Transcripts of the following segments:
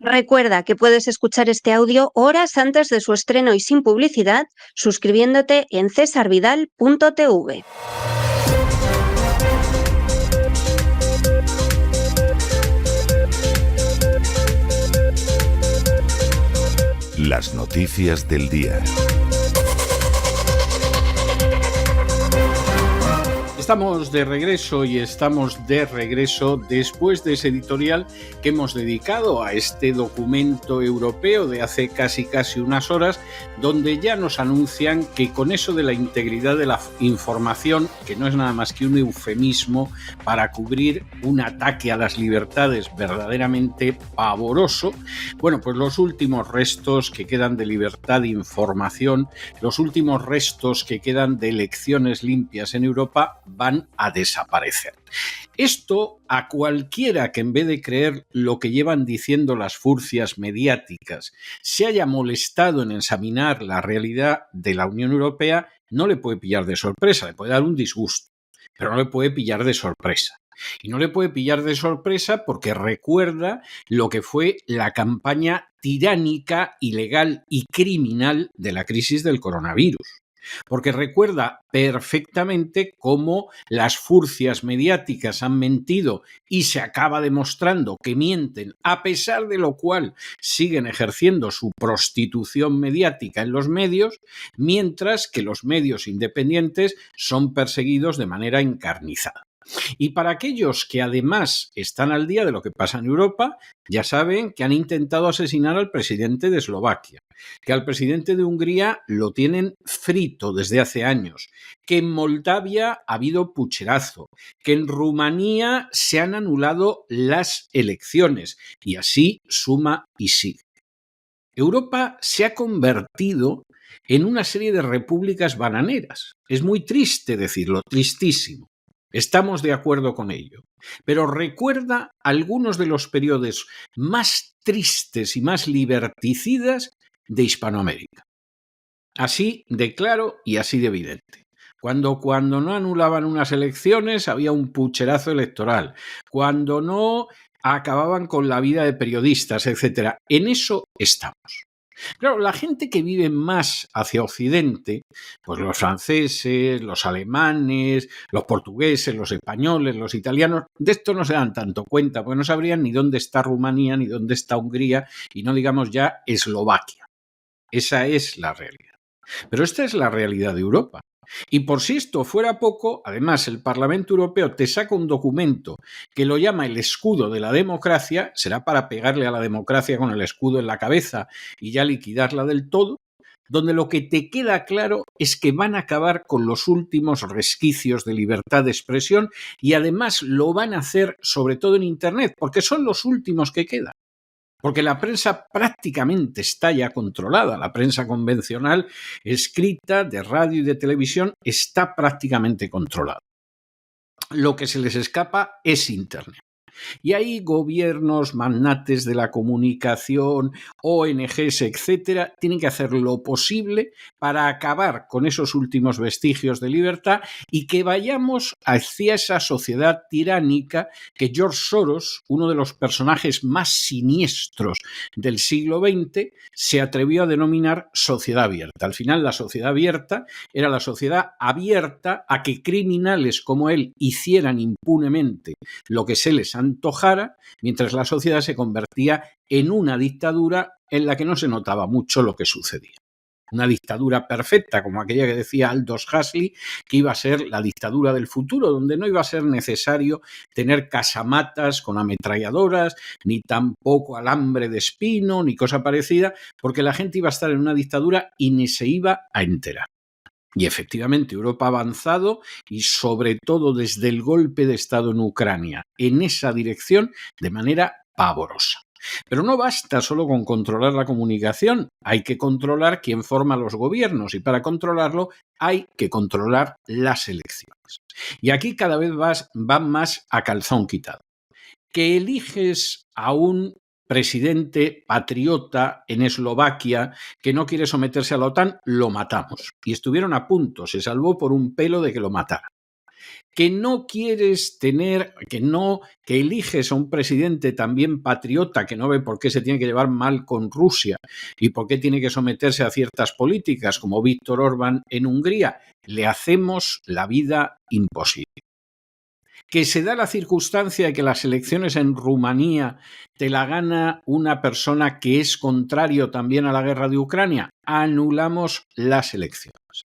Recuerda que puedes escuchar este audio horas antes de su estreno y sin publicidad suscribiéndote en cesarvidal.tv. Las noticias del día. Estamos de regreso después de ese editorial que hemos dedicado a este documento europeo de hace casi unas horas, donde ya nos anuncian que con eso de la integridad de la información, que no es nada más que un eufemismo para cubrir un ataque a las libertades verdaderamente pavoroso, bueno, pues los últimos restos que quedan de libertad de información, los últimos restos que quedan de elecciones limpias en Europa van a desaparecer. Esto a cualquiera que en vez de creer lo que llevan diciendo las furcias mediáticas se haya molestado en examinar la realidad de la Unión Europea no le puede pillar de sorpresa, le puede dar un disgusto, pero no le puede pillar de sorpresa. Y no le puede pillar de sorpresa porque recuerda lo que fue la campaña tiránica, ilegal y criminal de la crisis del coronavirus. Porque recuerda perfectamente cómo las furcias mediáticas han mentido y se acaba demostrando que mienten, a pesar de lo cual siguen ejerciendo su prostitución mediática en los medios, mientras que los medios independientes son perseguidos de manera encarnizada. Y para aquellos que además están al día de lo que pasa en Europa, ya saben que han intentado asesinar al presidente de Eslovaquia, que al presidente de Hungría lo tienen frito desde hace años, que en Moldavia ha habido pucherazo, que en Rumanía se han anulado las elecciones y así suma y sigue. Europa se ha convertido en una serie de repúblicas bananeras. Es muy triste decirlo, tristísimo. Estamos de acuerdo con ello, pero recuerda algunos de los periodos más tristes y más liberticidas de Hispanoamérica. Así de claro y así de evidente. Cuando no anulaban unas elecciones había un pucherazo electoral. Cuando no acababan con la vida de periodistas, etc. En eso estamos. Claro, la gente que vive más hacia Occidente, pues los franceses, los alemanes, los portugueses, los españoles, los italianos, de esto no se dan tanto cuenta, porque no sabrían ni dónde está Rumanía, ni dónde está Hungría, y no digamos ya Eslovaquia. Esa es la realidad. Pero esta es la realidad de Europa. Y por si esto fuera poco, además el Parlamento Europeo te saca un documento que lo llama el escudo de la democracia, será para pegarle a la democracia con el escudo en la cabeza y ya liquidarla del todo, donde lo que te queda claro es que van a acabar con los últimos resquicios de libertad de expresión y además lo van a hacer sobre todo en Internet, porque son los últimos que quedan. Porque la prensa prácticamente está ya controlada. La prensa convencional, escrita, de radio y de televisión, está prácticamente controlada. Lo que se les escapa es Internet. Y ahí gobiernos, magnates de la comunicación, ONGs, etcétera, tienen que hacer lo posible para acabar con esos últimos vestigios de libertad y que vayamos hacia esa sociedad tiránica que George Soros, uno de los personajes más siniestros del siglo XX, se atrevió a denominar sociedad abierta. Al final, la sociedad abierta era la sociedad abierta a que criminales como él hicieran impunemente lo que se les antojara, mientras la sociedad se convertía en una dictadura en la que no se notaba mucho lo que sucedía. Una dictadura perfecta, como aquella que decía Aldous Huxley, que iba a ser la dictadura del futuro, donde no iba a ser necesario tener casamatas con ametralladoras, ni tampoco alambre de espino, ni cosa parecida, porque la gente iba a estar en una dictadura y ni se iba a enterar. Y efectivamente Europa ha avanzado y sobre todo desde el golpe de Estado en Ucrania en esa dirección de manera pavorosa. Pero no basta solo con controlar la comunicación, hay que controlar quién forma los gobiernos y para controlarlo hay que controlar las elecciones. Y aquí cada vez van más a calzón quitado. Que eliges a un presidente patriota en Eslovaquia que no quiere someterse a la OTAN, lo matamos. Y estuvieron a punto, se salvó por un pelo de que lo matara. que no quieres tener, que eliges a un presidente también patriota que no ve por qué se tiene que llevar mal con Rusia y por qué tiene que someterse a ciertas políticas como Víctor Orbán en Hungría, le hacemos la vida imposible. Que se da la circunstancia de que las elecciones en Rumanía te la gana una persona que es contrario también a la guerra de Ucrania, anulamos las elecciones.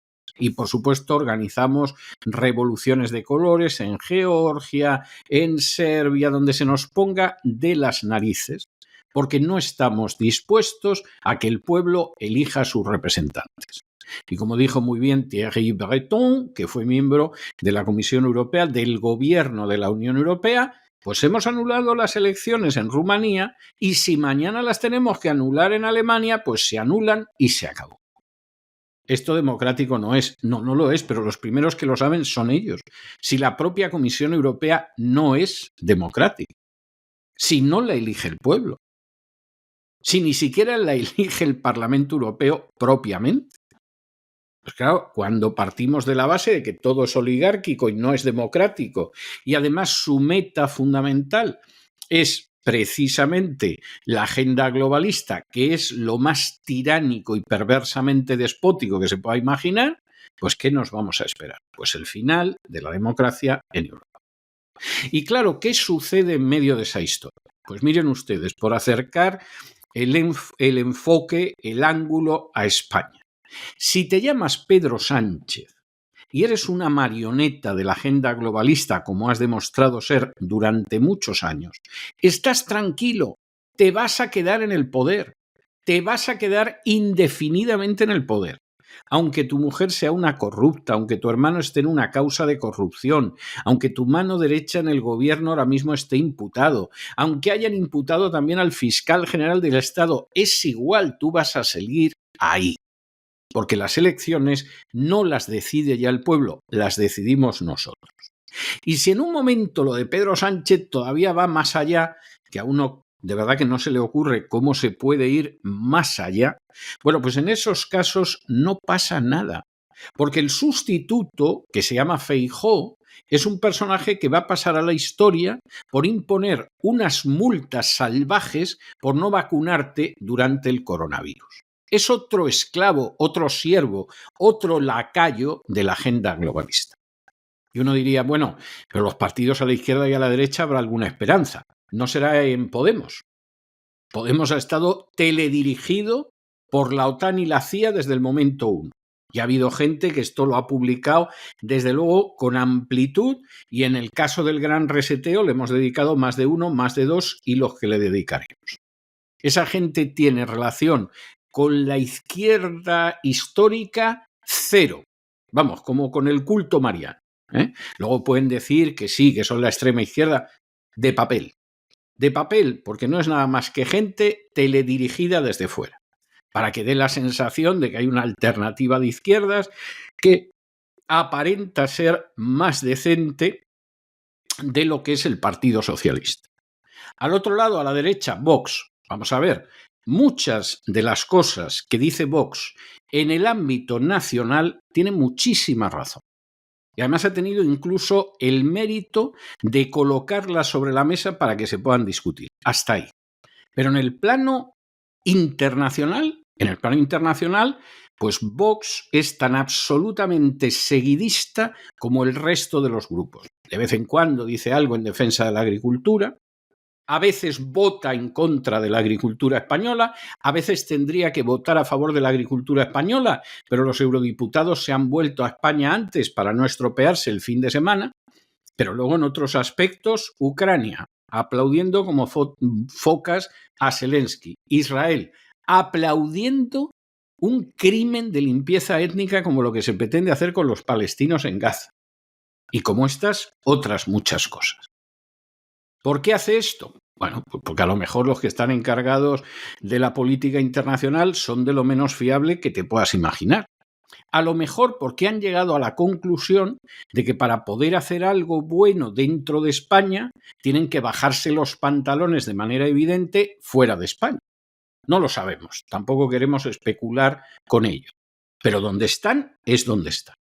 Y, por supuesto, organizamos revoluciones de colores en Georgia, en Serbia, donde se nos ponga de las narices, porque no estamos dispuestos a que el pueblo elija a sus representantes. Y como dijo muy bien Thierry Breton, que fue miembro de la Comisión Europea, del Gobierno de la Unión Europea, pues hemos anulado las elecciones en Rumanía y si mañana las tenemos que anular en Alemania, pues se anulan y se acabó. Esto democrático no es. No lo es, pero los primeros que lo saben son ellos. Si la propia Comisión Europea no es democrática, si no la elige el pueblo, si ni siquiera la elige el Parlamento Europeo propiamente. Pues claro, cuando partimos de la base de que todo es oligárquico y no es democrático, y además su meta fundamental es precisamente la agenda globalista, que es lo más tiránico y perversamente despótico que se pueda imaginar, pues ¿qué nos vamos a esperar? Pues el final de la democracia en Europa. Y claro, ¿qué sucede en medio de esa historia? Pues miren ustedes, por acercar el enfoque, el ángulo a España. Si te llamas Pedro Sánchez y eres una marioneta de la agenda globalista, como has demostrado ser durante muchos años, estás tranquilo, te vas a quedar en el poder, te vas a quedar indefinidamente en el poder. Aunque tu mujer sea una corrupta, aunque tu hermano esté en una causa de corrupción, aunque tu mano derecha en el gobierno ahora mismo esté imputado, aunque hayan imputado también al fiscal general del Estado, es igual, tú vas a seguir ahí. Porque las elecciones no las decide ya el pueblo, las decidimos nosotros. Y si en un momento lo de Pedro Sánchez todavía va más allá, que a uno de verdad que no se le ocurre cómo se puede ir más allá, bueno, pues en esos casos no pasa nada. Porque el sustituto, que se llama Feijóo, es un personaje que va a pasar a la historia por imponer unas multas salvajes por no vacunarte durante el coronavirus. Es otro esclavo, otro siervo, otro lacayo de la agenda globalista. Y uno diría, bueno, pero los partidos a la izquierda y a la derecha habrá alguna esperanza. ¿No será en Podemos? Podemos ha estado teledirigido por la OTAN y la CIA desde el momento 1. Y ha habido gente que esto lo ha publicado, desde luego, con amplitud, y en el caso del gran reseteo le hemos dedicado más de 1, más de 2 y los que le dedicaremos. Esa gente tiene relación con la izquierda histórica cero. Vamos, como con el culto mariano. Luego pueden decir que sí, que son la extrema izquierda de papel. De papel, porque no es nada más que gente teledirigida desde fuera, para que dé la sensación de que hay una alternativa de izquierdas que aparenta ser más decente de lo que es el Partido Socialista. Al otro lado, a la derecha, Vox. Vamos a ver, muchas de las cosas que dice Vox en el ámbito nacional tienen muchísima razón. Y además ha tenido incluso el mérito de colocarlas sobre la mesa para que se puedan discutir. Hasta ahí. Pero en el plano internacional, pues Vox es tan absolutamente seguidista como el resto de los grupos. De vez en cuando dice algo en defensa de la agricultura, a veces vota en contra de la agricultura española, a veces tendría que votar a favor de la agricultura española, pero los eurodiputados se han vuelto a España antes para no estropearse el fin de semana, pero luego en otros aspectos, Ucrania, aplaudiendo como focas a Zelensky, Israel, aplaudiendo un crimen de limpieza étnica como lo que se pretende hacer con los palestinos en Gaza, y como estas, otras muchas cosas. ¿Por qué hace esto? Bueno, porque a lo mejor los que están encargados de la política internacional son de lo menos fiable que te puedas imaginar. A lo mejor porque han llegado a la conclusión de que para poder hacer algo bueno dentro de España tienen que bajarse los pantalones de manera evidente fuera de España. No lo sabemos, tampoco queremos especular con ello. Pero donde están es donde están.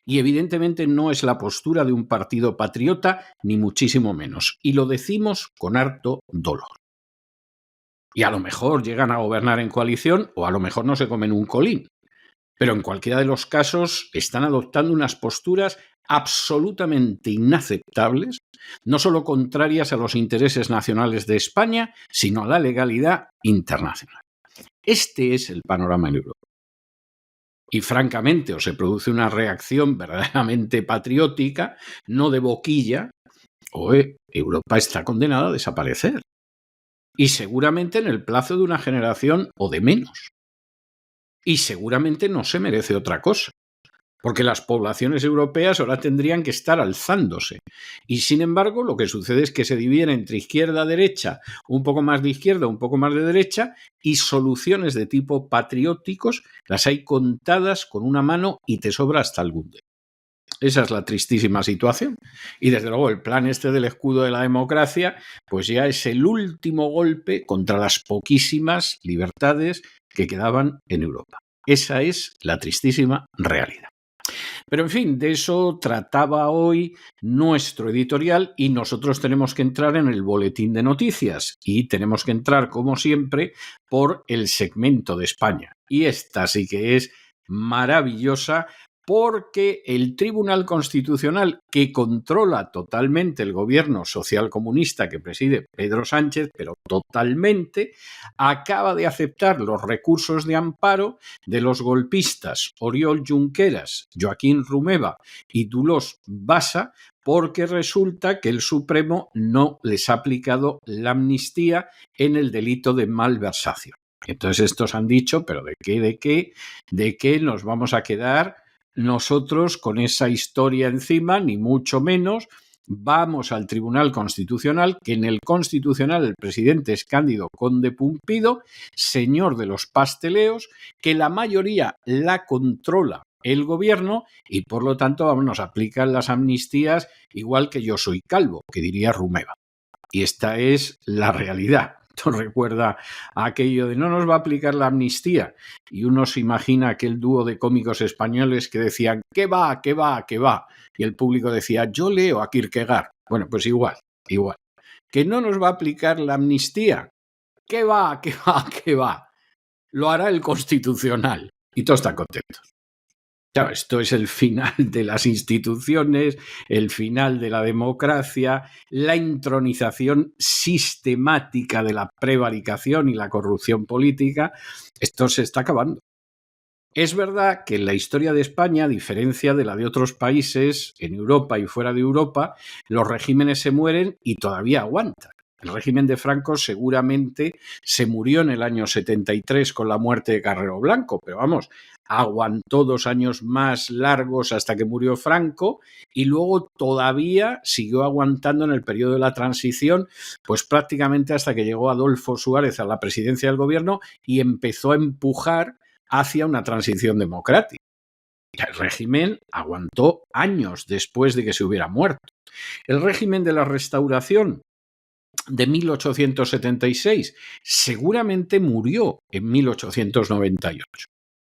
Y evidentemente no es la postura de un partido patriota, ni muchísimo menos. Y lo decimos con harto dolor. Y a lo mejor llegan a gobernar en coalición o a lo mejor no se comen un colín. Pero en cualquiera de los casos están adoptando unas posturas absolutamente inaceptables, no solo contrarias a los intereses nacionales de España, sino a la legalidad internacional. Este es el panorama en Europa. Y francamente, o se produce una reacción verdaderamente patriótica, no de boquilla, o Europa está condenada a desaparecer. Y seguramente en el plazo de una generación o de menos. Y seguramente no se merece otra cosa, porque las poblaciones europeas ahora tendrían que estar alzándose. Y sin embargo, lo que sucede es que se dividen entre izquierda-derecha, un poco más de izquierda, un poco más de derecha, y soluciones de tipo patrióticos las hay contadas con una mano y te sobra hasta algún dedo. Esa es la tristísima situación. Y desde luego el plan este del escudo de la democracia, pues ya es el último golpe contra las poquísimas libertades que quedaban en Europa. Esa es la tristísima realidad. Pero en fin, de eso trataba hoy nuestro editorial y nosotros tenemos que entrar en el boletín de noticias y tenemos que entrar, como siempre, por el segmento de España. Y esta sí que es maravillosa, porque el Tribunal Constitucional, que controla totalmente el gobierno socialcomunista que preside Pedro Sánchez, pero totalmente, acaba de aceptar los recursos de amparo de los golpistas Oriol Junqueras, Joaquín Romeva y Dolors Bassa, porque resulta que el Supremo no les ha aplicado la amnistía en el delito de malversación. Entonces estos han dicho, pero ¿de qué nos vamos a quedar nosotros con esa historia encima? Ni mucho menos. Vamos al Tribunal Constitucional, que en el Constitucional el presidente es Cándido Conde Pumpido, señor de los pasteleos, que la mayoría la controla el gobierno y por lo tanto nos aplican las amnistías igual que yo soy calvo, que diría Romeva. Y esta es la realidad. Esto recuerda a aquello de no nos va a aplicar la amnistía. Y uno se imagina aquel dúo de cómicos españoles que decían ¿qué va, qué va, qué va? Y el público decía yo leo a Kierkegaard. Bueno, pues igual. ¿Que no nos va a aplicar la amnistía? ¿Qué va, qué va, qué va? Lo hará el Constitucional. Y todos están contentos. Claro, esto es el final de las instituciones, el final de la democracia, la intronización sistemática de la prevaricación y la corrupción política. Esto se está acabando. Es verdad que en la historia de España, a diferencia de la de otros países, en Europa y fuera de Europa, los regímenes se mueren y todavía aguantan. El régimen de Franco seguramente se murió en el año 73 con la muerte de Carrero Blanco, pero vamos, aguantó 2 años más largos hasta que murió Franco y luego todavía siguió aguantando en el periodo de la transición, pues prácticamente hasta que llegó Adolfo Suárez a la presidencia del gobierno y empezó a empujar hacia una transición democrática. El régimen aguantó años después de que se hubiera muerto. El régimen de la Restauración de 1876 seguramente murió en 1898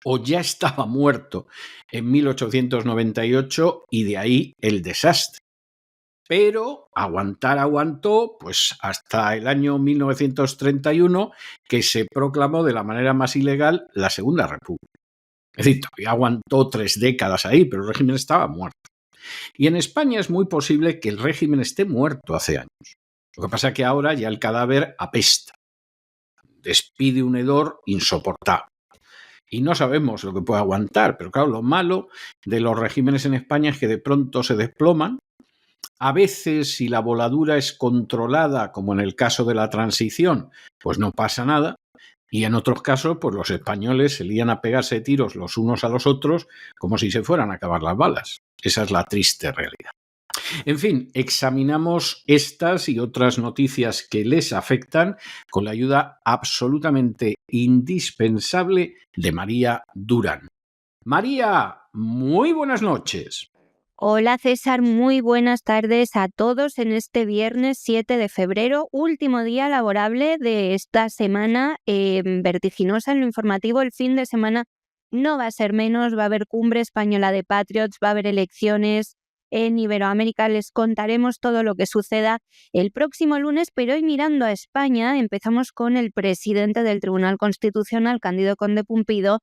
o ya estaba muerto en 1898 y de ahí el desastre. Pero aguantó pues hasta el año 1931 que se proclamó de la manera más ilegal la Segunda República. Es decir, todavía aguantó 3 décadas ahí, pero el régimen estaba muerto. Y en España es muy posible que el régimen esté muerto hace años. Lo que pasa es que ahora ya el cadáver apesta, despide un hedor insoportable. Y no sabemos lo que puede aguantar, pero claro, lo malo de los regímenes en España es que de pronto se desploman. A veces, si la voladura es controlada, como en el caso de la transición, pues no pasa nada. Y en otros casos, pues los españoles se lían a pegarse tiros los unos a los otros como si se fueran a acabar las balas. Esa es la triste realidad. En fin, examinamos estas y otras noticias que les afectan con la ayuda absolutamente indispensable de María Durán. María, muy buenas noches. Hola César, muy buenas tardes a todos en este viernes 7 de febrero, último día laborable de esta semana vertiginosa en lo informativo. El fin de semana no va a ser menos, va a haber cumbre española de Patriots, va a haber elecciones en Iberoamérica. Les contaremos todo lo que suceda el próximo lunes, pero hoy mirando a España empezamos con el presidente del Tribunal Constitucional, Cándido Conde Pumpido,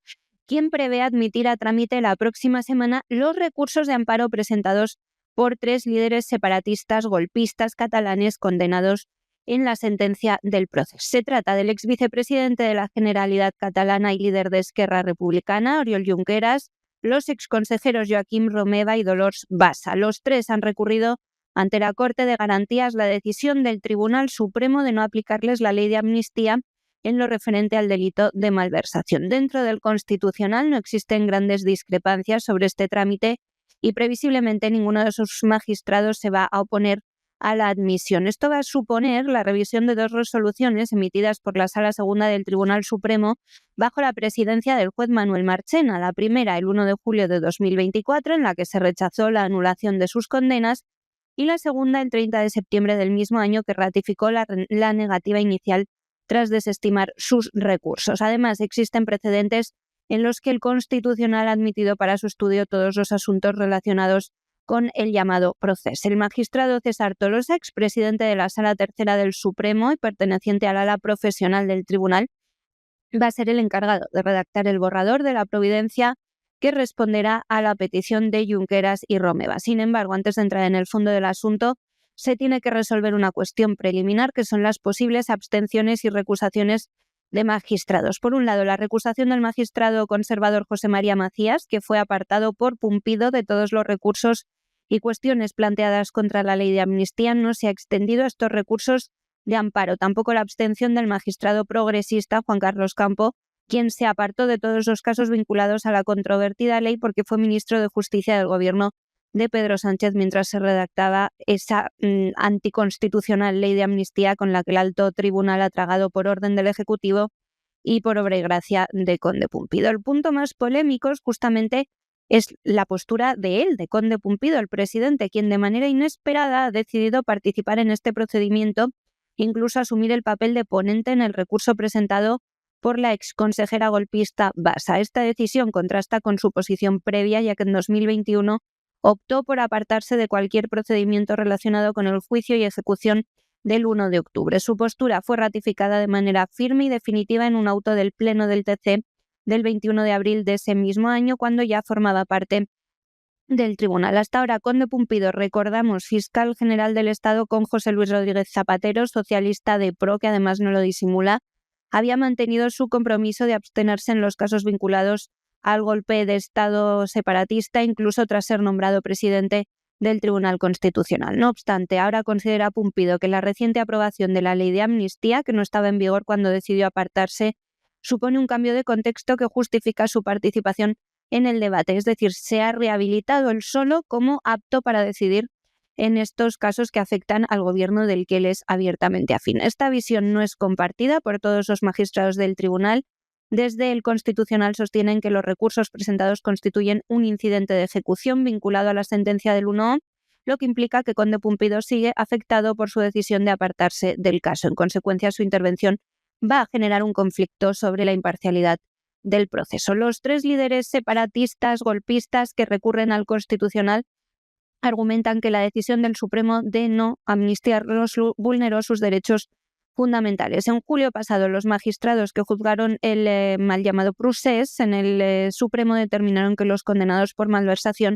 quien prevé admitir a trámite la próxima semana los recursos de amparo presentados por 3 líderes separatistas golpistas catalanes condenados en la sentencia del proceso. Se trata del ex vicepresidente de la Generalitat catalana y líder de Esquerra Republicana, Oriol Junqueras, los exconsejeros Joaquim Romeva y Dolors Bassa. Los 3 han recurrido ante la Corte de Garantías la decisión del Tribunal Supremo de no aplicarles la ley de amnistía en lo referente al delito de malversación. Dentro del Constitucional no existen grandes discrepancias sobre este trámite y previsiblemente ninguno de sus magistrados se va a oponer a la admisión. Esto va a suponer la revisión de 2 resoluciones emitidas por la Sala Segunda del Tribunal Supremo bajo la presidencia del juez Manuel Marchena. La primera, el 1 de julio de 2024, en la que se rechazó la anulación de sus condenas, y la segunda, el 30 de septiembre del mismo año, que ratificó la negativa inicial tras desestimar sus recursos. Además, existen precedentes en los que el Constitucional ha admitido para su estudio todos los asuntos relacionados con el llamado proceso. El magistrado César Tolosa, expresidente de la Sala Tercera del Supremo y perteneciente al ala profesional del tribunal, va a ser el encargado de redactar el borrador de la providencia que responderá a la petición de Junqueras y Romeva. Sin embargo, antes de entrar en el fondo del asunto, se tiene que resolver una cuestión preliminar, que son las posibles abstenciones y recusaciones de magistrados. Por un lado, la recusación del magistrado conservador José María Macías, que fue apartado por Pumpido de todos los recursos y cuestiones planteadas contra la ley de amnistía, no se ha extendido a estos recursos de amparo. Tampoco la abstención del magistrado progresista Juan Carlos Campo, quien se apartó de todos los casos vinculados a la controvertida ley porque fue ministro de Justicia del gobierno de Pedro Sánchez mientras se redactaba esa anticonstitucional ley de amnistía con la que el alto tribunal ha tragado por orden del Ejecutivo y por obra y gracia de Conde Pumpido. El punto más polémico justamente es la postura de él, de Conde Pumpido, el presidente, quien de manera inesperada ha decidido participar en este procedimiento, incluso asumir el papel de ponente en el recurso presentado por la exconsejera golpista Bassa. Esta decisión contrasta con su posición previa, ya que en 2021 optó por apartarse de cualquier procedimiento relacionado con el juicio y ejecución del 1 de octubre. Su postura fue ratificada de manera firme y definitiva en un auto del Pleno del TC del 21 de abril de ese mismo año, cuando ya formaba parte del tribunal. Hasta ahora, Conde Pumpido, recordamos, fiscal general del Estado con José Luis Rodríguez Zapatero, socialista de PRO, que además no lo disimula, había mantenido su compromiso de abstenerse en los casos vinculados al golpe de Estado separatista, incluso tras ser nombrado presidente del Tribunal Constitucional. No obstante, ahora considera Pumpido que la reciente aprobación de la ley de amnistía, que no estaba en vigor cuando decidió apartarse, supone un cambio de contexto que justifica su participación en el debate. Es decir, se ha rehabilitado él solo como apto para decidir en estos casos que afectan al gobierno del que él es abiertamente afín. Esta visión no es compartida por todos los magistrados del tribunal. Desde el Constitucional sostienen que los recursos presentados constituyen un incidente de ejecución vinculado a la sentencia del 1O, lo que implica que Conde Pumpido sigue afectado por su decisión de apartarse del caso. En consecuencia, su intervención va a generar un conflicto sobre la imparcialidad del proceso. Los 3 líderes separatistas golpistas que recurren al Constitucional argumentan que la decisión del Supremo de no amnistiarlos vulneró sus derechos fundamentales. En julio pasado, los magistrados que juzgaron el mal llamado procés en el Supremo determinaron que los condenados por malversación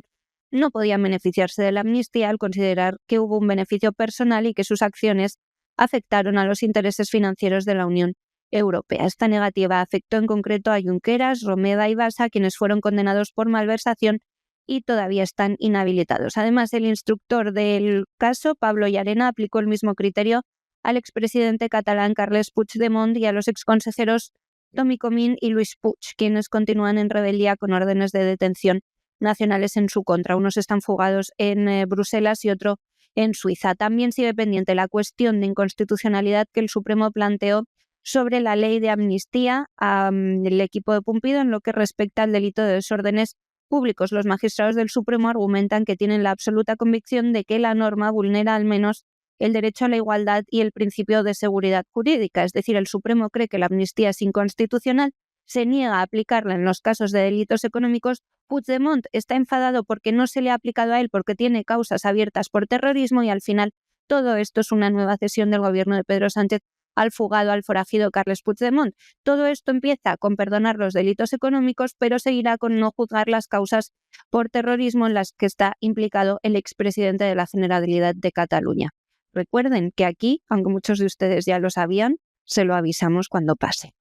no podían beneficiarse de la amnistía al considerar que hubo un beneficio personal y que sus acciones afectaron a los intereses financieros de la Unión Europea. Esta negativa afectó en concreto a Junqueras, Romeva y Bassa, quienes fueron condenados por malversación y todavía están inhabilitados. Además, el instructor del caso, Pablo Llarena, aplicó el mismo criterio al expresidente catalán Carles Puigdemont y a los exconsejeros Tomi Comín y Luis Puig, quienes continúan en rebeldía con órdenes de detención nacionales en su contra. Unos están fugados en Bruselas y otro en Suiza. También sigue pendiente la cuestión de inconstitucionalidad que el Supremo planteó sobre la ley de amnistía al equipo de Pumpido en lo que respecta al delito de desórdenes públicos. Los magistrados del Supremo argumentan que tienen la absoluta convicción de que la norma vulnera al menos el derecho a la igualdad y el principio de seguridad jurídica. Es decir, el Supremo cree que la amnistía es inconstitucional se niega a aplicarla en los casos de delitos económicos. Puigdemont está enfadado porque no se le ha aplicado a él porque tiene causas abiertas por terrorismo y al final todo esto es una nueva cesión del gobierno de Pedro Sánchez al fugado, al forajido Carles Puigdemont. Todo esto empieza con perdonar los delitos económicos, pero seguirá con no juzgar las causas por terrorismo en las que está implicado el expresidente de la Generalidad de Cataluña. Recuerden que aquí, aunque muchos de ustedes ya lo sabían, se lo avisamos cuando pase.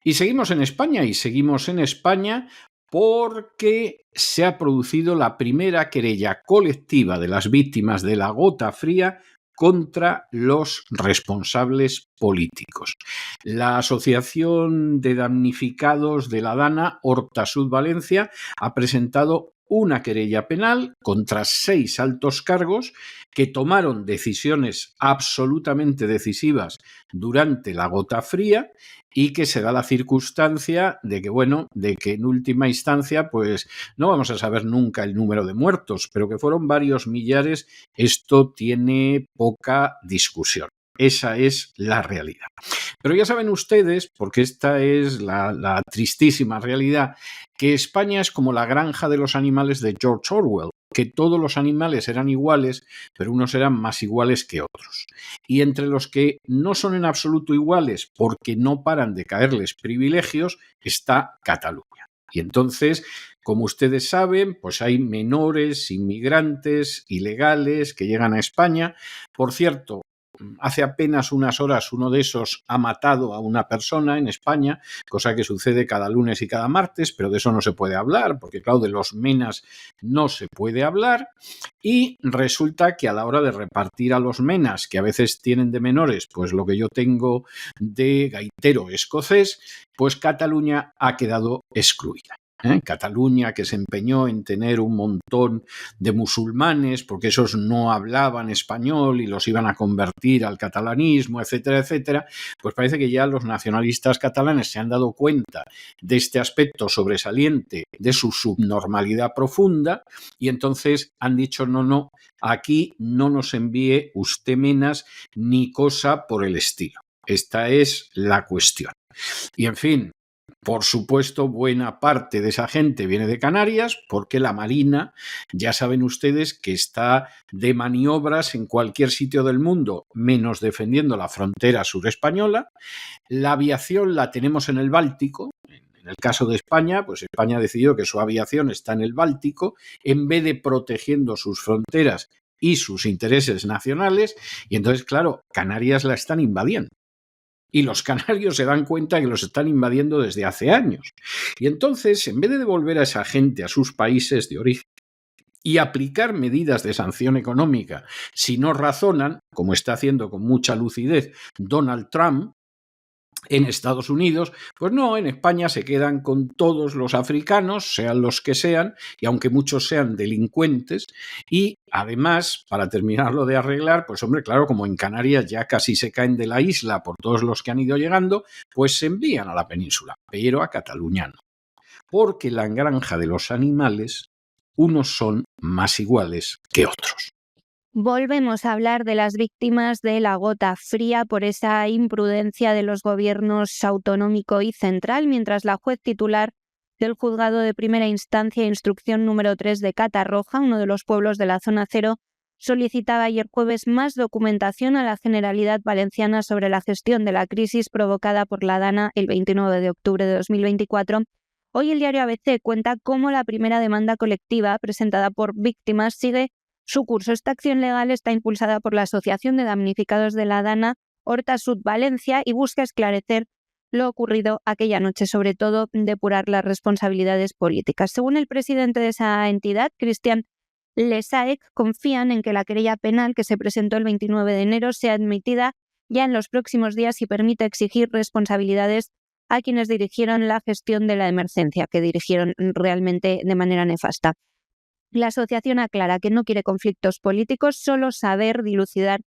Y seguimos en España porque se ha producido la primera querella colectiva de las víctimas de la gota fría contra los responsables políticos. La Asociación de Damnificados de la Dana, Horta-Sud Valencia, ha presentado una querella penal contra 6 altos cargos que tomaron decisiones absolutamente decisivas durante la gota fría y que se da la circunstancia de que en última instancia pues no vamos a saber nunca el número de muertos, pero que fueron varios millares, esto tiene poca discusión. Esa es la realidad. Pero ya saben ustedes, porque esta es la tristísima realidad, que España es como la granja de los animales de George Orwell, que todos los animales eran iguales, pero unos eran más iguales que otros. Y entre los que no son en absoluto iguales porque no paran de caerles privilegios, está Cataluña. Y entonces, como ustedes saben, pues hay menores, inmigrantes, ilegales que llegan a España. Por cierto, hace apenas unas horas uno de esos ha matado a una persona en España, cosa que sucede cada lunes y cada martes, pero de eso no se puede hablar, porque claro, de los menas no se puede hablar. Y resulta que a la hora de repartir a los menas, que a veces tienen de menores, pues lo que yo tengo de gaitero escocés, pues Cataluña ha quedado excluida. Cataluña, que se empeñó en tener un montón de musulmanes porque esos no hablaban español y los iban a convertir al catalanismo, etcétera, etcétera, pues parece que ya los nacionalistas catalanes se han dado cuenta de este aspecto sobresaliente de su subnormalidad profunda y entonces han dicho no, aquí no nos envíe usted menas ni cosa por el estilo. Esta es la cuestión. Y en fin, por supuesto, buena parte de esa gente viene de Canarias porque la Marina, ya saben ustedes que está de maniobras en cualquier sitio del mundo, menos defendiendo la frontera surespañola. La aviación la tenemos en el Báltico. En el caso de España, pues España ha decidido que su aviación está en el Báltico, en vez de protegiendo sus fronteras y sus intereses nacionales. Y entonces, claro, Canarias la están invadiendo. Y los canarios se dan cuenta que los están invadiendo desde hace años. Y entonces, en vez de devolver a esa gente a sus países de origen y aplicar medidas de sanción económica si no razonan, como está haciendo con mucha lucidez Donald Trump en Estados Unidos, pues no, en España se quedan con todos los africanos, sean los que sean, y aunque muchos sean delincuentes, y además, para terminarlo de arreglar, pues hombre, claro, como en Canarias ya casi se caen de la isla por todos los que han ido llegando, pues se envían a la península, pero a Cataluña no. Porque en la granja de los animales, unos son más iguales que otros. Volvemos a hablar de las víctimas de la gota fría por esa imprudencia de los gobiernos autonómico y central, mientras la juez titular del Juzgado de Primera Instancia, Instrucción número 3 de Catarroja, uno de los pueblos de la Zona Cero, solicitaba ayer jueves más documentación a la Generalidad Valenciana sobre la gestión de la crisis provocada por la Dana el 29 de octubre de 2024. Hoy el diario ABC cuenta cómo la primera demanda colectiva presentada por víctimas sigue su curso. Esta acción legal está impulsada por la Asociación de Damnificados de la Dana, Horta-Sud Valencia, y busca esclarecer lo ocurrido aquella noche, sobre todo depurar las responsabilidades políticas. Según el presidente de esa entidad, Cristian Lesaec, confían en que la querella penal que se presentó el 29 de enero sea admitida ya en los próximos días y permita exigir responsabilidades a quienes dirigieron la gestión de la emergencia, que dirigieron realmente de manera nefasta. La asociación aclara que no quiere conflictos políticos, solo saber dilucidar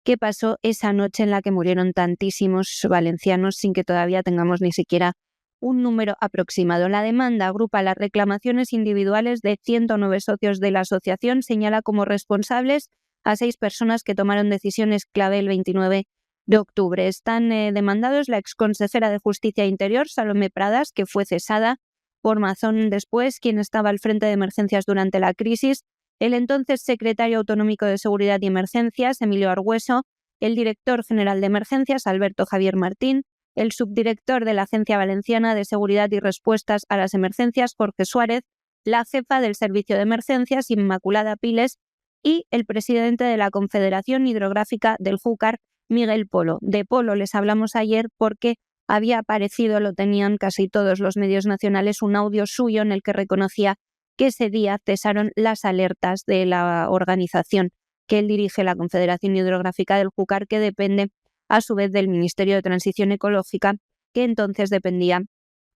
qué pasó esa noche en la que murieron tantísimos valencianos sin que todavía tengamos ni siquiera un número aproximado. La demanda agrupa las reclamaciones individuales de 109 socios de la asociación, señala como responsables a 6 personas que tomaron decisiones clave el 29 de octubre. Están demandados la exconsejera de Justicia e Interior, Salomé Pradas, que fue cesada por Mazón después, quien estaba al frente de emergencias durante la crisis, el entonces secretario autonómico de Seguridad y Emergencias, Emilio Argüeso, el director general de Emergencias, Alberto Javier Martín, el subdirector de la Agencia Valenciana de Seguridad y Respuestas a las Emergencias, Jorge Suárez, la jefa del Servicio de Emergencias, Inmaculada Piles, y el presidente de la Confederación Hidrográfica del Júcar, Miguel Polo. De Polo les hablamos ayer porque había aparecido, lo tenían casi todos los medios nacionales, un audio suyo en el que reconocía que ese día cesaron las alertas de la organización que él dirige, la Confederación Hidrográfica del Júcar, que depende a su vez del Ministerio de Transición Ecológica, que entonces dependía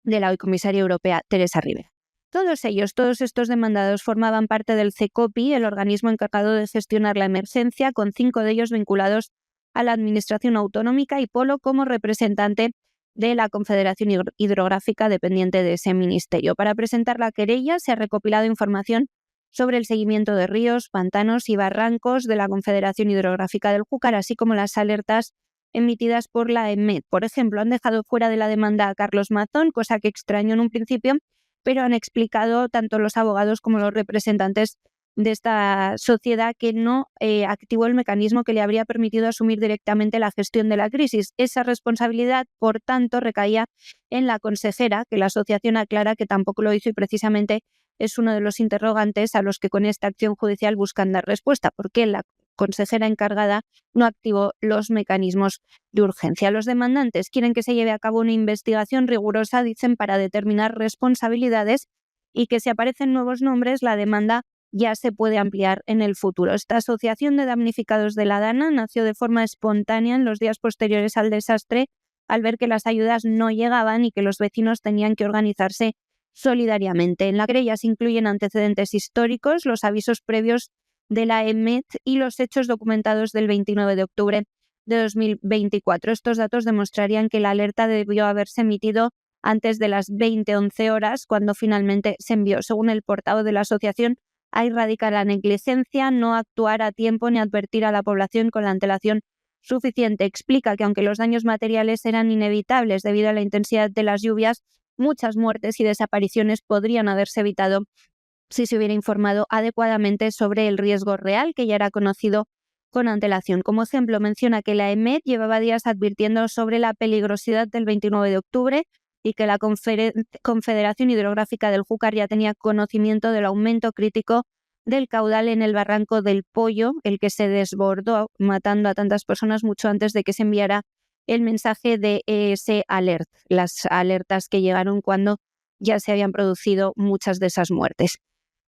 de la hoy comisaria europea Teresa Rivera. Todos ellos, todos estos demandados, formaban parte del CECOPI, el organismo encargado de gestionar la emergencia, con 5 de ellos vinculados a la Administración Autonómica y Polo como representante de la Confederación Hidrográfica dependiente de ese ministerio. Para presentar la querella se ha recopilado información sobre el seguimiento de ríos, pantanos y barrancos de la Confederación Hidrográfica del Júcar, así como las alertas emitidas por la EMET. Por ejemplo, han dejado fuera de la demanda a Carlos Mazón, cosa que extrañó en un principio, pero han explicado tanto los abogados como los representantes de esta sociedad que no activó el mecanismo que le habría permitido asumir directamente la gestión de la crisis. Esa responsabilidad, por tanto, recaía en la consejera, que la asociación aclara que tampoco lo hizo y precisamente es uno de los interrogantes a los que con esta acción judicial buscan dar respuesta. ¿Por qué la consejera encargada no activó los mecanismos de urgencia? Los demandantes quieren que se lleve a cabo una investigación rigurosa, dicen, para determinar responsabilidades y que si aparecen nuevos nombres, la demanda ya se puede ampliar en el futuro. Esta asociación de damnificados de la Dana nació de forma espontánea en los días posteriores al desastre, al ver que las ayudas no llegaban y que los vecinos tenían que organizarse solidariamente. En la querella se incluyen antecedentes históricos, los avisos previos de la EMET y los hechos documentados del 29 de octubre de 2024. Estos datos demostrarían que la alerta debió haberse emitido antes de las 20:11 horas, cuando finalmente se envió. Según el portavoz de la asociación, ahí radica la negligencia, no actuar a tiempo ni advertir a la población con la antelación suficiente. Explica que aunque los daños materiales eran inevitables debido a la intensidad de las lluvias, muchas muertes y desapariciones podrían haberse evitado si se hubiera informado adecuadamente sobre el riesgo real, que ya era conocido con antelación. Como ejemplo, menciona que la EMET llevaba días advirtiendo sobre la peligrosidad del 29 de octubre y que la Confederación Hidrográfica del Júcar ya tenía conocimiento del aumento crítico del caudal en el barranco del Pollo, el que se desbordó matando a tantas personas mucho antes de que se enviara el mensaje de ese alert, las alertas que llegaron cuando ya se habían producido muchas de esas muertes.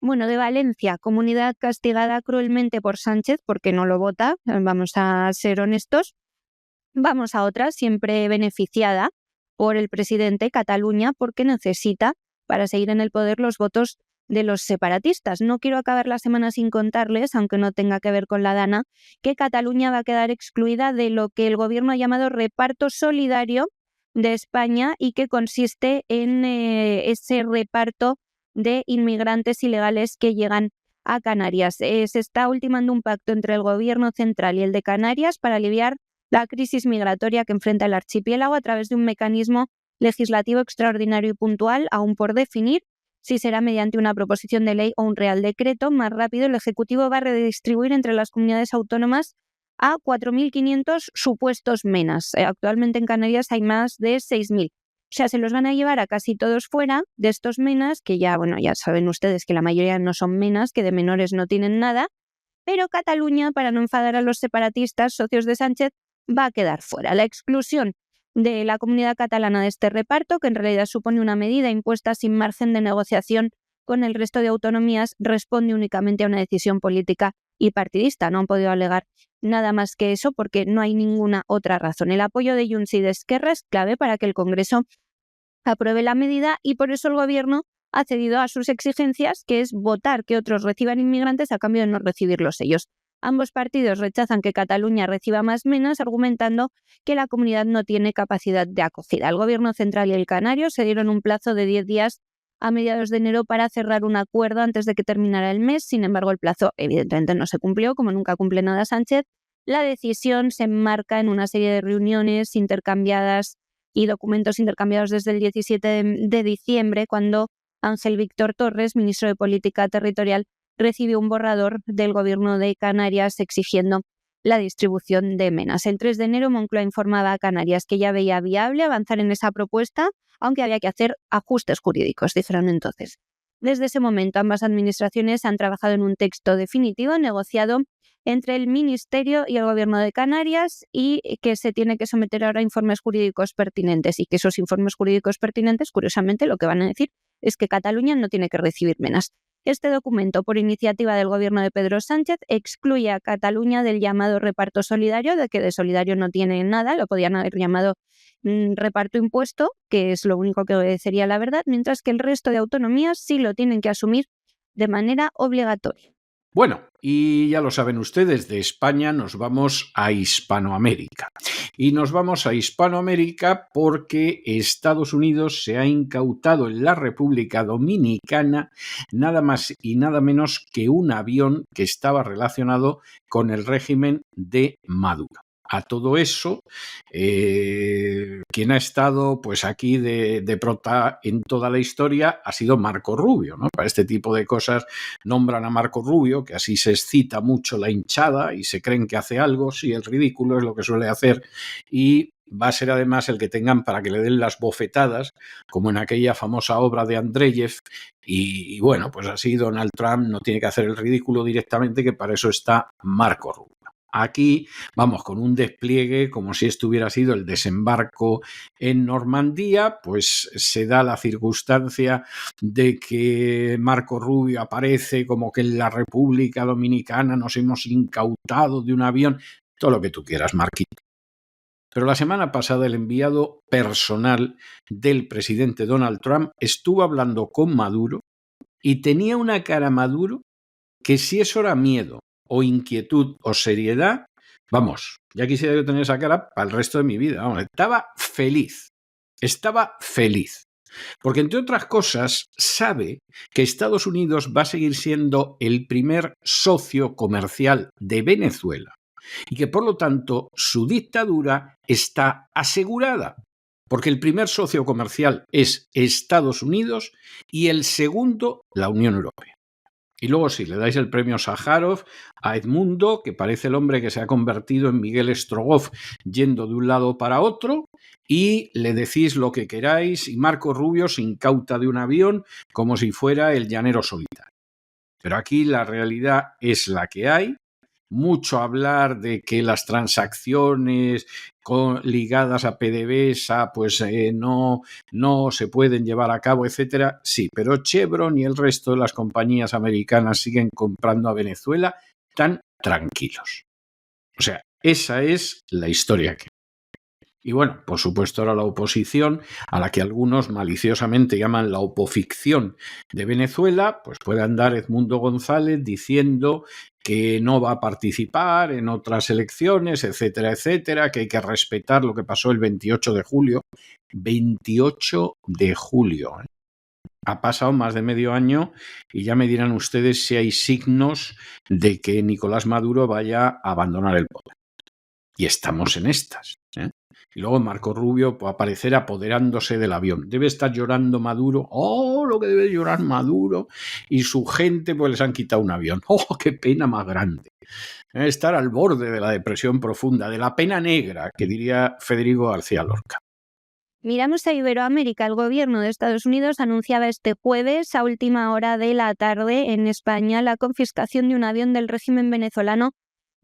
Bueno, de Valencia, comunidad castigada cruelmente por Sánchez porque no lo vota, vamos a ser honestos. Vamos a otra, siempre beneficiada por el presidente, Cataluña, porque necesita para seguir en el poder los votos de los separatistas. No quiero acabar la semana sin contarles, aunque no tenga que ver con la Dana, que Cataluña va a quedar excluida de lo que el gobierno ha llamado reparto solidario de España y que consiste en ese reparto de inmigrantes ilegales que llegan a Canarias. Se está ultimando un pacto entre el gobierno central y el de Canarias para aliviar la crisis migratoria que enfrenta el archipiélago a través de un mecanismo legislativo extraordinario y puntual, aún por definir si será mediante una proposición de ley o un real decreto. Más rápido, el Ejecutivo va a redistribuir entre las comunidades autónomas a 4.500 supuestos menas. Actualmente en Canarias hay más de 6.000. O sea, se los van a llevar a casi todos fuera de estos menas, que ya saben ustedes que la mayoría no son menas, que de menores no tienen nada, pero Cataluña, para no enfadar a los separatistas, socios de Sánchez, va a quedar fuera. La exclusión de la comunidad catalana de este reparto, que en realidad supone una medida impuesta sin margen de negociación con el resto de autonomías, responde únicamente a una decisión política y partidista. No han podido alegar nada más que eso porque no hay ninguna otra razón. El apoyo de Junts y de Esquerra es clave para que el Congreso apruebe la medida y por eso el Gobierno ha cedido a sus exigencias, que es votar que otros reciban inmigrantes a cambio de no recibirlos ellos. Ambos partidos rechazan que Cataluña reciba más menas, argumentando que la comunidad no tiene capacidad de acogida. El Gobierno central y el canario se dieron un plazo de 10 días a mediados de enero para cerrar un acuerdo antes de que terminara el mes. Sin embargo, el plazo evidentemente no se cumplió, como nunca cumple nada Sánchez, La decisión se enmarca en una serie de reuniones intercambiadas y documentos intercambiados desde el 17 de diciembre, cuando Ángel Víctor Torres, ministro de Política Territorial, recibió un borrador del Gobierno de Canarias exigiendo la distribución de menas. El 3 de enero, Moncloa informaba a Canarias que ya veía viable avanzar en esa propuesta, aunque había que hacer ajustes jurídicos, dijeron entonces. Desde ese momento, ambas administraciones han trabajado en un texto definitivo negociado entre el Ministerio y el Gobierno de Canarias y que se tiene que someter ahora a informes jurídicos pertinentes, y que esos informes jurídicos pertinentes, curiosamente, lo que van a decir es que Cataluña no tiene que recibir menas. Este documento, por iniciativa del Gobierno de Pedro Sánchez, excluye a Cataluña del llamado reparto solidario, de que de solidario no tiene nada, lo podían haber llamado reparto impuesto, que es lo único que obedecería a la verdad, mientras que el resto de autonomías sí lo tienen que asumir de manera obligatoria. Bueno, y ya lo saben ustedes, de España nos vamos a Hispanoamérica. Y nos vamos a Hispanoamérica porque Estados Unidos se ha incautado en la República Dominicana nada más y nada menos que un avión que estaba relacionado con el régimen de Maduro. A todo eso, quien ha estado pues aquí de prota en toda la historia ha sido Marco Rubio, ¿no? Para este tipo de cosas nombran a Marco Rubio, que así se excita mucho la hinchada y se creen que hace algo, sí, el ridículo es lo que suele hacer, y va a ser además el que tengan para que le den las bofetadas, como en aquella famosa obra de Andreyev, y bueno, pues así Donald Trump no tiene que hacer el ridículo directamente, que para eso está Marco Rubio. Aquí vamos con un despliegue como si esto hubiera sido el desembarco en Normandía, pues se da la circunstancia de que Marco Rubio aparece como que en la República Dominicana nos hemos incautado de un avión, todo lo que tú quieras, Marquito. Pero la semana pasada el enviado personal del presidente Donald Trump estuvo hablando con Maduro y tenía una cara Maduro que si eso era miedo o inquietud o seriedad, vamos, ya quisiera yo tener esa cara para el resto de mi vida. Vamos, estaba feliz. Porque, entre otras cosas, sabe que Estados Unidos va a seguir siendo el primer socio comercial de Venezuela y que, por lo tanto, su dictadura está asegurada. Porque el primer socio comercial es Estados Unidos y el segundo, la Unión Europea. Y luego si le dais el premio Sájarov a Edmundo, que parece el hombre que se ha convertido en Miguel Strogoff yendo de un lado para otro, y le decís lo que queráis, y Marco Rubio se incauta de un avión como si fuera el llanero solitario. Pero aquí la realidad es la que hay. Mucho hablar de que las transacciones ligadas a PDVSA pues no se pueden llevar a cabo, etcétera. Sí, pero Chevron y el resto de las compañías americanas siguen comprando a Venezuela tan tranquilos. O sea, esa es la historia que... Y bueno, por supuesto ahora la oposición, a la que algunos maliciosamente llaman la opoficción de Venezuela, pues puede andar Edmundo González diciendo que no va a participar en otras elecciones, etcétera, etcétera, que hay que respetar lo que pasó el 28 de julio. 28 de julio. Ha pasado más de medio año y ya me dirán ustedes si hay signos de que Nicolás Maduro vaya a abandonar el poder. Y estamos en estas, ¿eh? Y luego Marco Rubio puede aparecer apoderándose del avión. Debe estar llorando Maduro. ¡Oh, lo que debe llorar Maduro! Y su gente pues les han quitado un avión. ¡Oh, qué pena más grande! Debe estar al borde de la depresión profunda, de la pena negra, que diría Federico García Lorca. Miramos a Iberoamérica. El gobierno de Estados Unidos anunciaba este jueves a última hora de la tarde en España la confiscación de un avión del régimen venezolano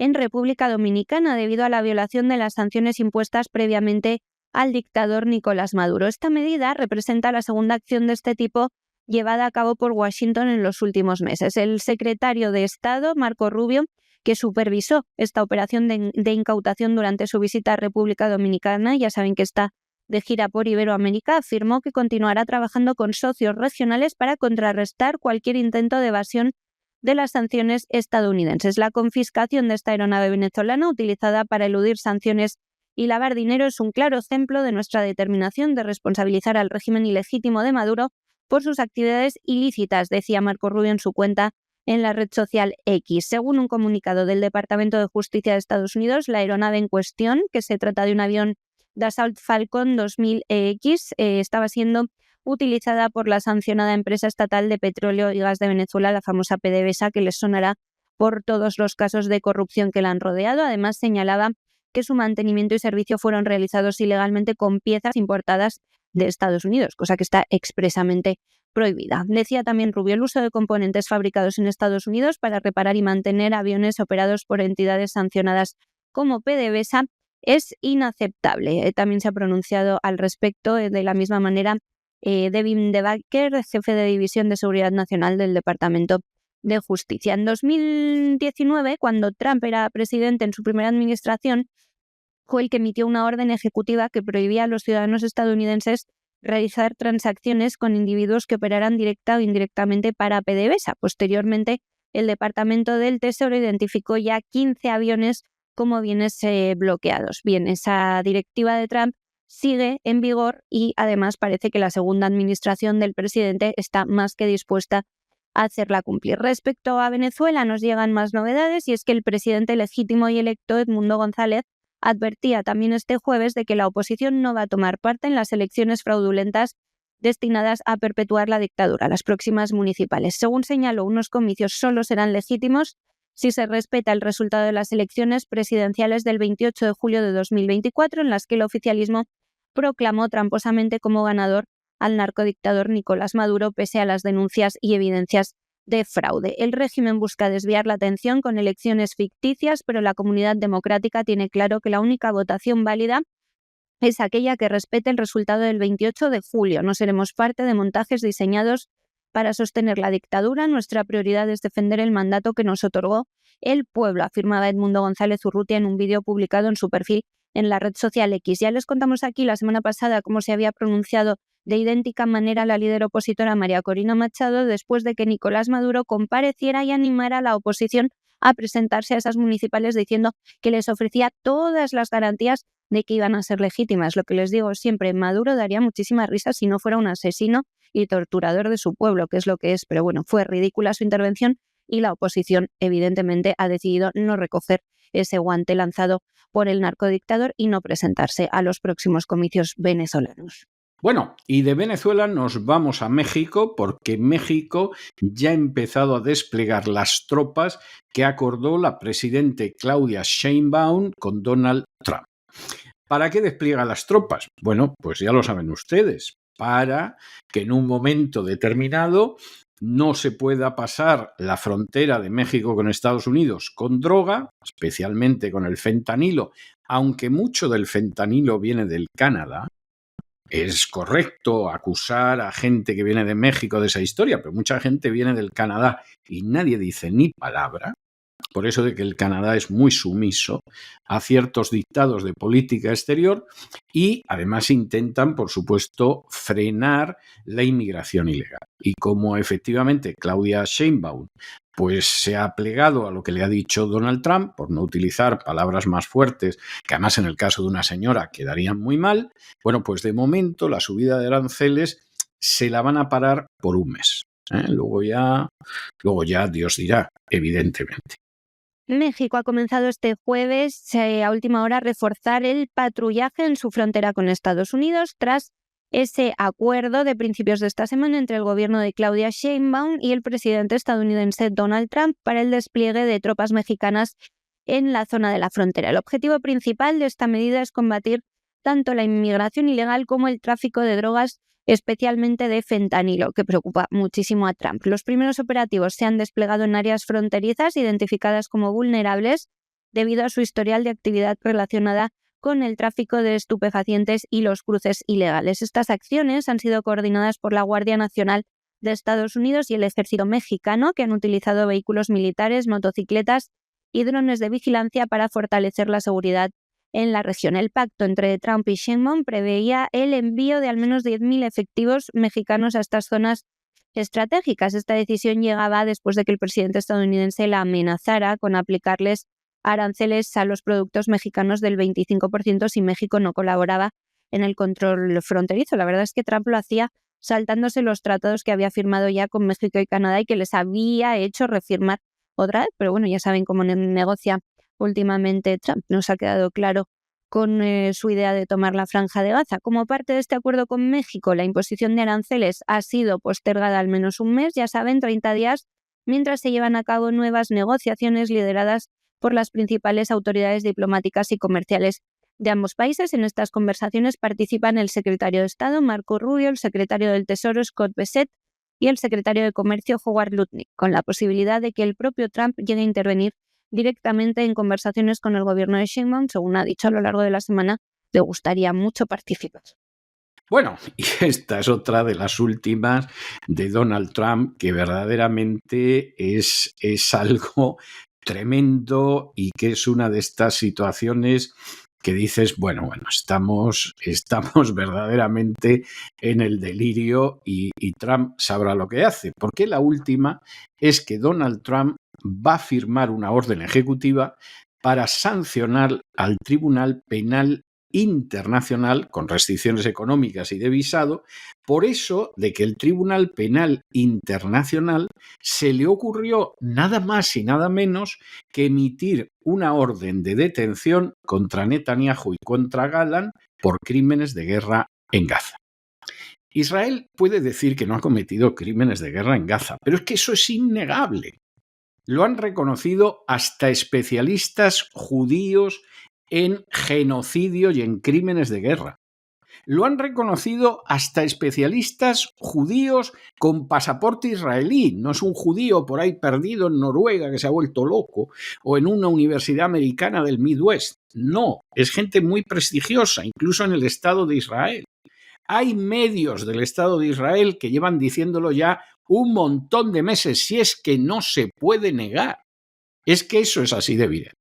en República Dominicana debido a la violación de las sanciones impuestas previamente al dictador Nicolás Maduro. Esta medida representa la segunda acción de este tipo llevada a cabo por Washington en los últimos meses. El secretario de Estado, Marco Rubio, que supervisó esta operación de incautación durante su visita a República Dominicana, ya saben que está de gira por Iberoamérica, afirmó que continuará trabajando con socios regionales para contrarrestar cualquier intento de evasión de las sanciones estadounidenses. La confiscación de esta aeronave venezolana utilizada para eludir sanciones y lavar dinero es un claro ejemplo de nuestra determinación de responsabilizar al régimen ilegítimo de Maduro por sus actividades ilícitas, decía Marco Rubio en su cuenta en la red social X. Según un comunicado del Departamento de Justicia de Estados Unidos, la aeronave en cuestión, que se trata de un avión Dassault Falcon 2000EX, estaba siendo utilizada por la sancionada empresa estatal de petróleo y gas de Venezuela, la famosa PDVSA, que les sonará por todos los casos de corrupción que la han rodeado. Además, señalaba que su mantenimiento y servicio fueron realizados ilegalmente con piezas importadas de Estados Unidos, cosa que está expresamente prohibida. Decía también Rubio, el uso de componentes fabricados en Estados Unidos para reparar y mantener aviones operados por entidades sancionadas como PDVSA es inaceptable. También se ha pronunciado al respecto de la misma manera Devin DeBacker, jefe de División de Seguridad Nacional del Departamento de Justicia. En 2019, cuando Trump era presidente en su primera administración, fue el que emitió una orden ejecutiva que prohibía a los ciudadanos estadounidenses realizar transacciones con individuos que operaran directa o indirectamente para PDVSA. Posteriormente, el Departamento del Tesoro identificó ya 15 aviones como bienes bloqueados. Bien, esa directiva de Trump sigue en vigor y además parece que la segunda administración del presidente está más que dispuesta a hacerla cumplir. Respecto a Venezuela, nos llegan más novedades y es que el presidente legítimo y electo Edmundo González advertía también este jueves de que la oposición no va a tomar parte en las elecciones fraudulentas destinadas a perpetuar la dictadura, las próximas municipales. Según señaló, unos comicios solo serán legítimos si se respeta el resultado de las elecciones presidenciales del 28 de julio de 2024, en las que el oficialismo proclamó tramposamente como ganador al narcodictador Nicolás Maduro, pese a las denuncias y evidencias de fraude. El régimen busca desviar la atención con elecciones ficticias, pero la comunidad democrática tiene claro que la única votación válida es aquella que respete el resultado del 28 de julio. No seremos parte de montajes diseñados para sostener la dictadura. Nuestra prioridad es defender el mandato que nos otorgó el pueblo, afirmaba Edmundo González Urrutia en un vídeo publicado en su perfil en la red social X. Ya les contamos aquí la semana pasada cómo se había pronunciado de idéntica manera la líder opositora María Corina Machado después de que Nicolás Maduro compareciera y animara a la oposición a presentarse a esas municipales diciendo que les ofrecía todas las garantías de que iban a ser legítimas. Lo que les digo siempre, Maduro daría muchísima risa si no fuera un asesino y torturador de su pueblo, que es lo que es. Pero bueno, fue ridícula su intervención y la oposición evidentemente ha decidido no recoger ese guante lanzado por el narcodictador y no presentarse a los próximos comicios venezolanos. Bueno, y de Venezuela nos vamos a México porque México ya ha empezado a desplegar las tropas que acordó la presidente Claudia Sheinbaum con Donald Trump. ¿Para qué despliega las tropas? Bueno, pues ya lo saben ustedes, para que en un momento determinado no se pueda pasar la frontera de México con Estados Unidos con droga, especialmente con el fentanilo, aunque mucho del fentanilo viene del Canadá. Es correcto acusar a gente que viene de México de esa historia, pero mucha gente viene del Canadá y nadie dice ni palabra. Por eso de que el Canadá es muy sumiso a ciertos dictados de política exterior y además intentan, por supuesto, frenar la inmigración ilegal. Y como efectivamente Claudia Sheinbaum pues se ha plegado a lo que le ha dicho Donald Trump, por no utilizar palabras más fuertes, que además en el caso de una señora quedarían muy mal, bueno, pues de momento la subida de aranceles se la van a parar por un mes. Luego ya Dios dirá, evidentemente. México ha comenzado este jueves a última hora a reforzar el patrullaje en su frontera con Estados Unidos tras ese acuerdo de principios de esta semana entre el gobierno de Claudia Sheinbaum y el presidente estadounidense Donald Trump para el despliegue de tropas mexicanas en la zona de la frontera. El objetivo principal de esta medida es combatir tanto la inmigración ilegal como el tráfico de drogas, especialmente de fentanilo, que preocupa muchísimo a Trump. Los primeros operativos se han desplegado en áreas fronterizas identificadas como vulnerables debido a su historial de actividad relacionada con el tráfico de estupefacientes y los cruces ilegales. Estas acciones han sido coordinadas por la Guardia Nacional de Estados Unidos y el Ejército Mexicano, que han utilizado vehículos militares, motocicletas y drones de vigilancia para fortalecer la seguridad en la región. El pacto entre Trump y Sheinbaum preveía el envío de al menos 10.000 efectivos mexicanos a estas zonas estratégicas. Esta decisión llegaba después de que el presidente estadounidense la amenazara con aplicarles aranceles a los productos mexicanos del 25% si México no colaboraba en el control fronterizo. La verdad es que Trump lo hacía saltándose los tratados que había firmado ya con México y Canadá y que les había hecho refirmar otra vez. Pero bueno, ya saben cómo negocia últimamente Trump. Nos ha quedado claro con su idea de tomar la Franja de Gaza. Como parte de este acuerdo con México, la imposición de aranceles ha sido postergada al menos un mes, ya saben, 30 días, mientras se llevan a cabo nuevas negociaciones lideradas por las principales autoridades diplomáticas y comerciales de ambos países. En estas conversaciones participan el secretario de Estado, Marco Rubio, el secretario del Tesoro, Scott Bessent, y el secretario de Comercio, Howard Lutnick, con la posibilidad de que el propio Trump llegue a intervenir directamente en conversaciones con el gobierno de Sheinbaum. Según ha dicho a lo largo de la semana, le gustaría mucho participar. Bueno, y esta es otra de las últimas de Donald Trump, que verdaderamente es algo tremendo y que es una de estas situaciones que dices, bueno, estamos verdaderamente en el delirio y Trump sabrá lo que hace. Porque la última es que Donald Trump va a firmar una orden ejecutiva para sancionar al Tribunal Penal Internacional, con restricciones económicas y de visado, por eso de que el Tribunal Penal Internacional se le ocurrió nada más y nada menos que emitir una orden de detención contra Netanyahu y contra Galán por crímenes de guerra en Gaza. Israel puede decir que no ha cometido crímenes de guerra en Gaza, pero es que eso es innegable. Lo han reconocido hasta especialistas judíos en genocidio y en crímenes de guerra. Lo han reconocido hasta especialistas judíos con pasaporte israelí. No es un judío por ahí perdido en Noruega que se ha vuelto loco o en una universidad americana del Midwest. No, es gente muy prestigiosa, incluso en el Estado de Israel. Hay medios del Estado de Israel que llevan diciéndolo ya un montón de meses, si es que no se puede negar. Es que eso es así de evidente.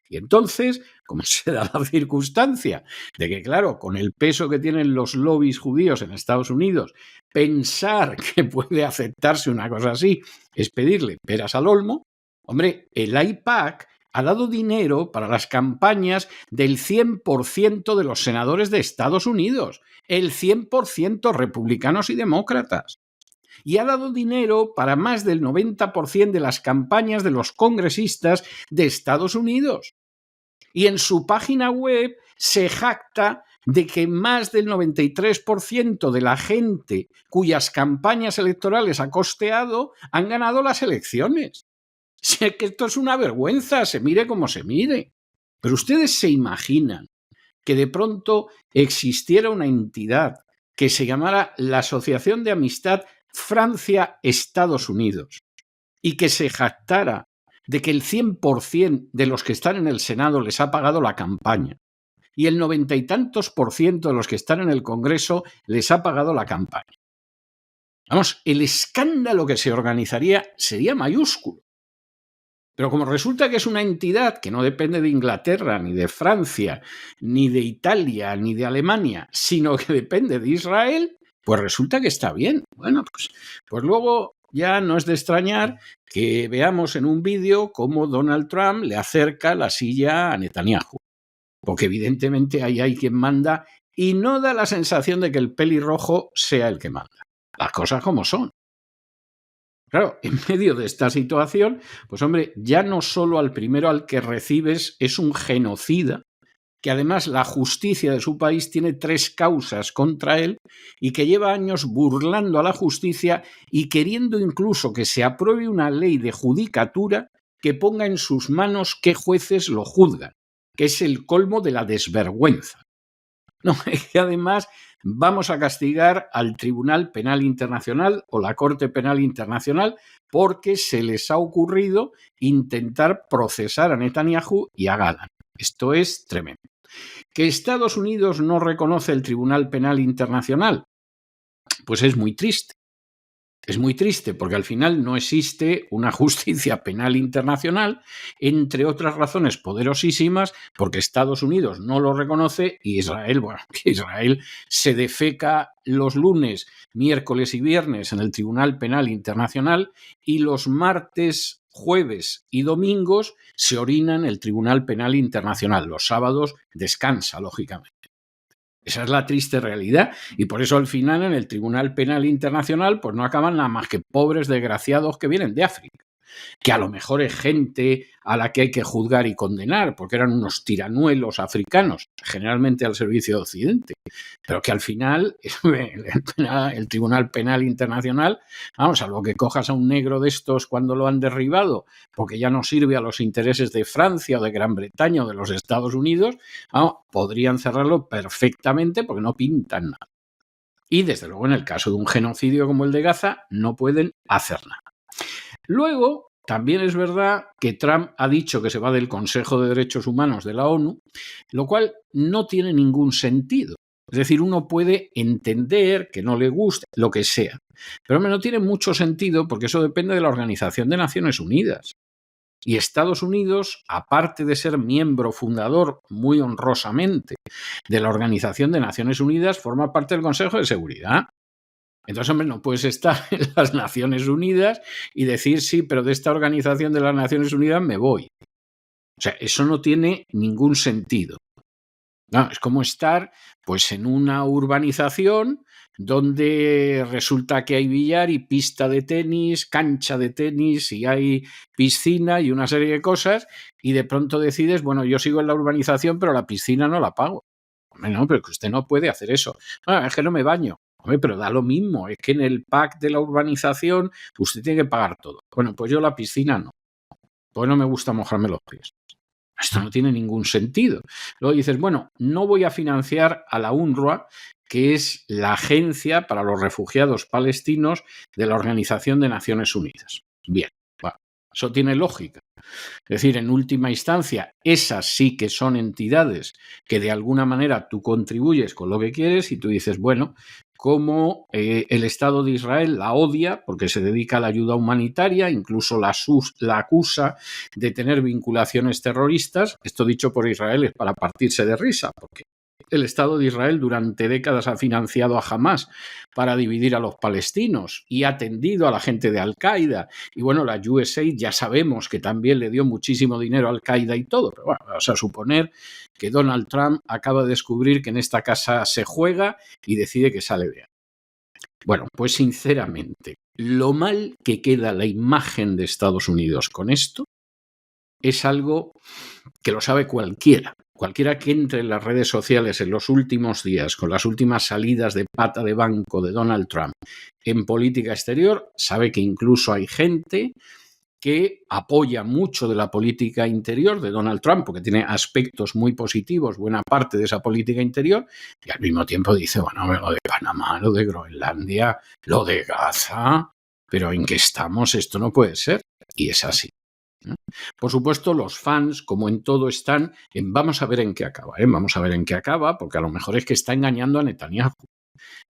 Y entonces, como se da la circunstancia de que, claro, con el peso que tienen los lobbies judíos en Estados Unidos, pensar que puede aceptarse una cosa así es pedirle peras al olmo, hombre, el AIPAC ha dado dinero para las campañas del 100% de los senadores de Estados Unidos, el 100% republicanos y demócratas. Y ha dado dinero para más del 90% de las campañas de los congresistas de Estados Unidos. Y en su página web se jacta de que más del 93% de la gente cuyas campañas electorales ha costeado han ganado las elecciones. Sé que esto es una vergüenza, se mire como se mire. Pero ustedes se imaginan que de pronto existiera una entidad que se llamara la Asociación de Amistad Francia-Estados Unidos y que se jactara de que el 100% de los que están en el Senado les ha pagado la campaña y el 90 y tantos % de los que están en el Congreso les ha pagado la campaña. Vamos, el escándalo que se organizaría sería mayúsculo. Pero como resulta que es una entidad que no depende de Inglaterra, ni de Francia, ni de Italia, ni de Alemania, sino que depende de Israel, pues resulta que está bien. Bueno, pues luego ya no es de extrañar que veamos en un vídeo cómo Donald Trump le acerca la silla a Netanyahu. Porque evidentemente ahí hay quien manda y no da la sensación de que el pelirrojo sea el que manda. Las cosas como son. Claro, en medio de esta situación, pues hombre, ya no solo al primero al que recibes es un genocida, que además la justicia de su país tiene 3 causas contra él y que lleva años burlando a la justicia y queriendo incluso que se apruebe una ley de judicatura que ponga en sus manos qué jueces lo juzgan, que es el colmo de la desvergüenza. No, y además vamos a castigar al Tribunal Penal Internacional o la Corte Penal Internacional porque se les ha ocurrido intentar procesar a Netanyahu y a Galán. Esto es tremendo. ¿Que Estados Unidos no reconoce el Tribunal Penal Internacional? Pues es muy triste. Es muy triste porque al final no existe una justicia penal internacional, entre otras razones poderosísimas, porque Estados Unidos no lo reconoce y Israel, bueno, que Israel se defeca los lunes, miércoles y viernes en el Tribunal Penal Internacional y los martes, jueves y domingos se orina en el Tribunal Penal Internacional. Los sábados descansa, lógicamente. Esa es la triste realidad, y por eso al final en el Tribunal Penal Internacional pues no acaban nada más que pobres desgraciados que vienen de África, que a lo mejor es gente a la que hay que juzgar y condenar, porque eran unos tiranuelos africanos, generalmente al servicio de Occidente, pero que al final el Tribunal Penal Internacional, vamos, a lo que cojas a un negro de estos cuando lo han derribado, porque ya no sirve a los intereses de Francia o de Gran Bretaña o de los Estados Unidos, vamos, podrían cerrarlo perfectamente porque no pintan nada. Y desde luego en el caso de un genocidio como el de Gaza no pueden hacer nada. Luego, también es verdad que Trump ha dicho que se va del Consejo de Derechos Humanos de la ONU, lo cual no tiene ningún sentido. Es decir, uno puede entender que no le guste, lo que sea, pero no tiene mucho sentido porque eso depende de la Organización de Naciones Unidas. Y Estados Unidos, aparte de ser miembro fundador muy honrosamente de la Organización de Naciones Unidas, forma parte del Consejo de Seguridad. Entonces, hombre, no puedes estar en las Naciones Unidas y decir, sí, pero de esta Organización de las Naciones Unidas me voy. O sea, eso no tiene ningún sentido. No, es como estar pues en una urbanización donde resulta que hay billar y pista de tenis, cancha de tenis y hay piscina y una serie de cosas y de pronto decides, bueno, yo sigo en la urbanización pero la piscina no la pago. Hombre, no, pero que usted no puede hacer eso. Ah, es que no me baño. Hombre, pero da lo mismo, es que en el pack de la urbanización usted tiene que pagar todo. Bueno, pues yo la piscina no. Pues no me gusta mojarme los pies. Esto no tiene ningún sentido. Luego dices, bueno, no voy a financiar a la UNRWA, que es la agencia para los refugiados palestinos de la Organización de Naciones Unidas. Bien, bueno, eso tiene lógica. Es decir, en última instancia, esas sí que son entidades que de alguna manera tú contribuyes con lo que quieres y tú dices, bueno, como el Estado de Israel la odia porque se dedica a la ayuda humanitaria, incluso la acusa de tener vinculaciones terroristas. Esto dicho por Israel es para partirse de risa, porque el Estado de Israel durante décadas ha financiado a Hamás para dividir a los palestinos y ha atendido a la gente de Al-Qaeda. Y bueno, la USAID ya sabemos que también le dio muchísimo dinero a Al-Qaeda y todo. Pero bueno, vamos a suponer que Donald Trump acaba de descubrir que en esta casa se juega y decide que sale de ahí. Bueno, pues sinceramente, lo mal que queda la imagen de Estados Unidos con esto es algo que lo sabe cualquiera. Cualquiera que entre en las redes sociales en los últimos días con las últimas salidas de pata de banco de Donald Trump en política exterior sabe que incluso hay gente que apoya mucho de la política interior de Donald Trump porque tiene aspectos muy positivos, buena parte de esa política interior, y al mismo tiempo dice, bueno, lo de Panamá, lo de Groenlandia, lo de Gaza, pero ¿en qué estamos? Esto no puede ser. Y es así. Por supuesto, los fans, como en todo, están en vamos a ver en qué acaba, vamos a ver en qué acaba, porque a lo mejor es que está engañando a Netanyahu.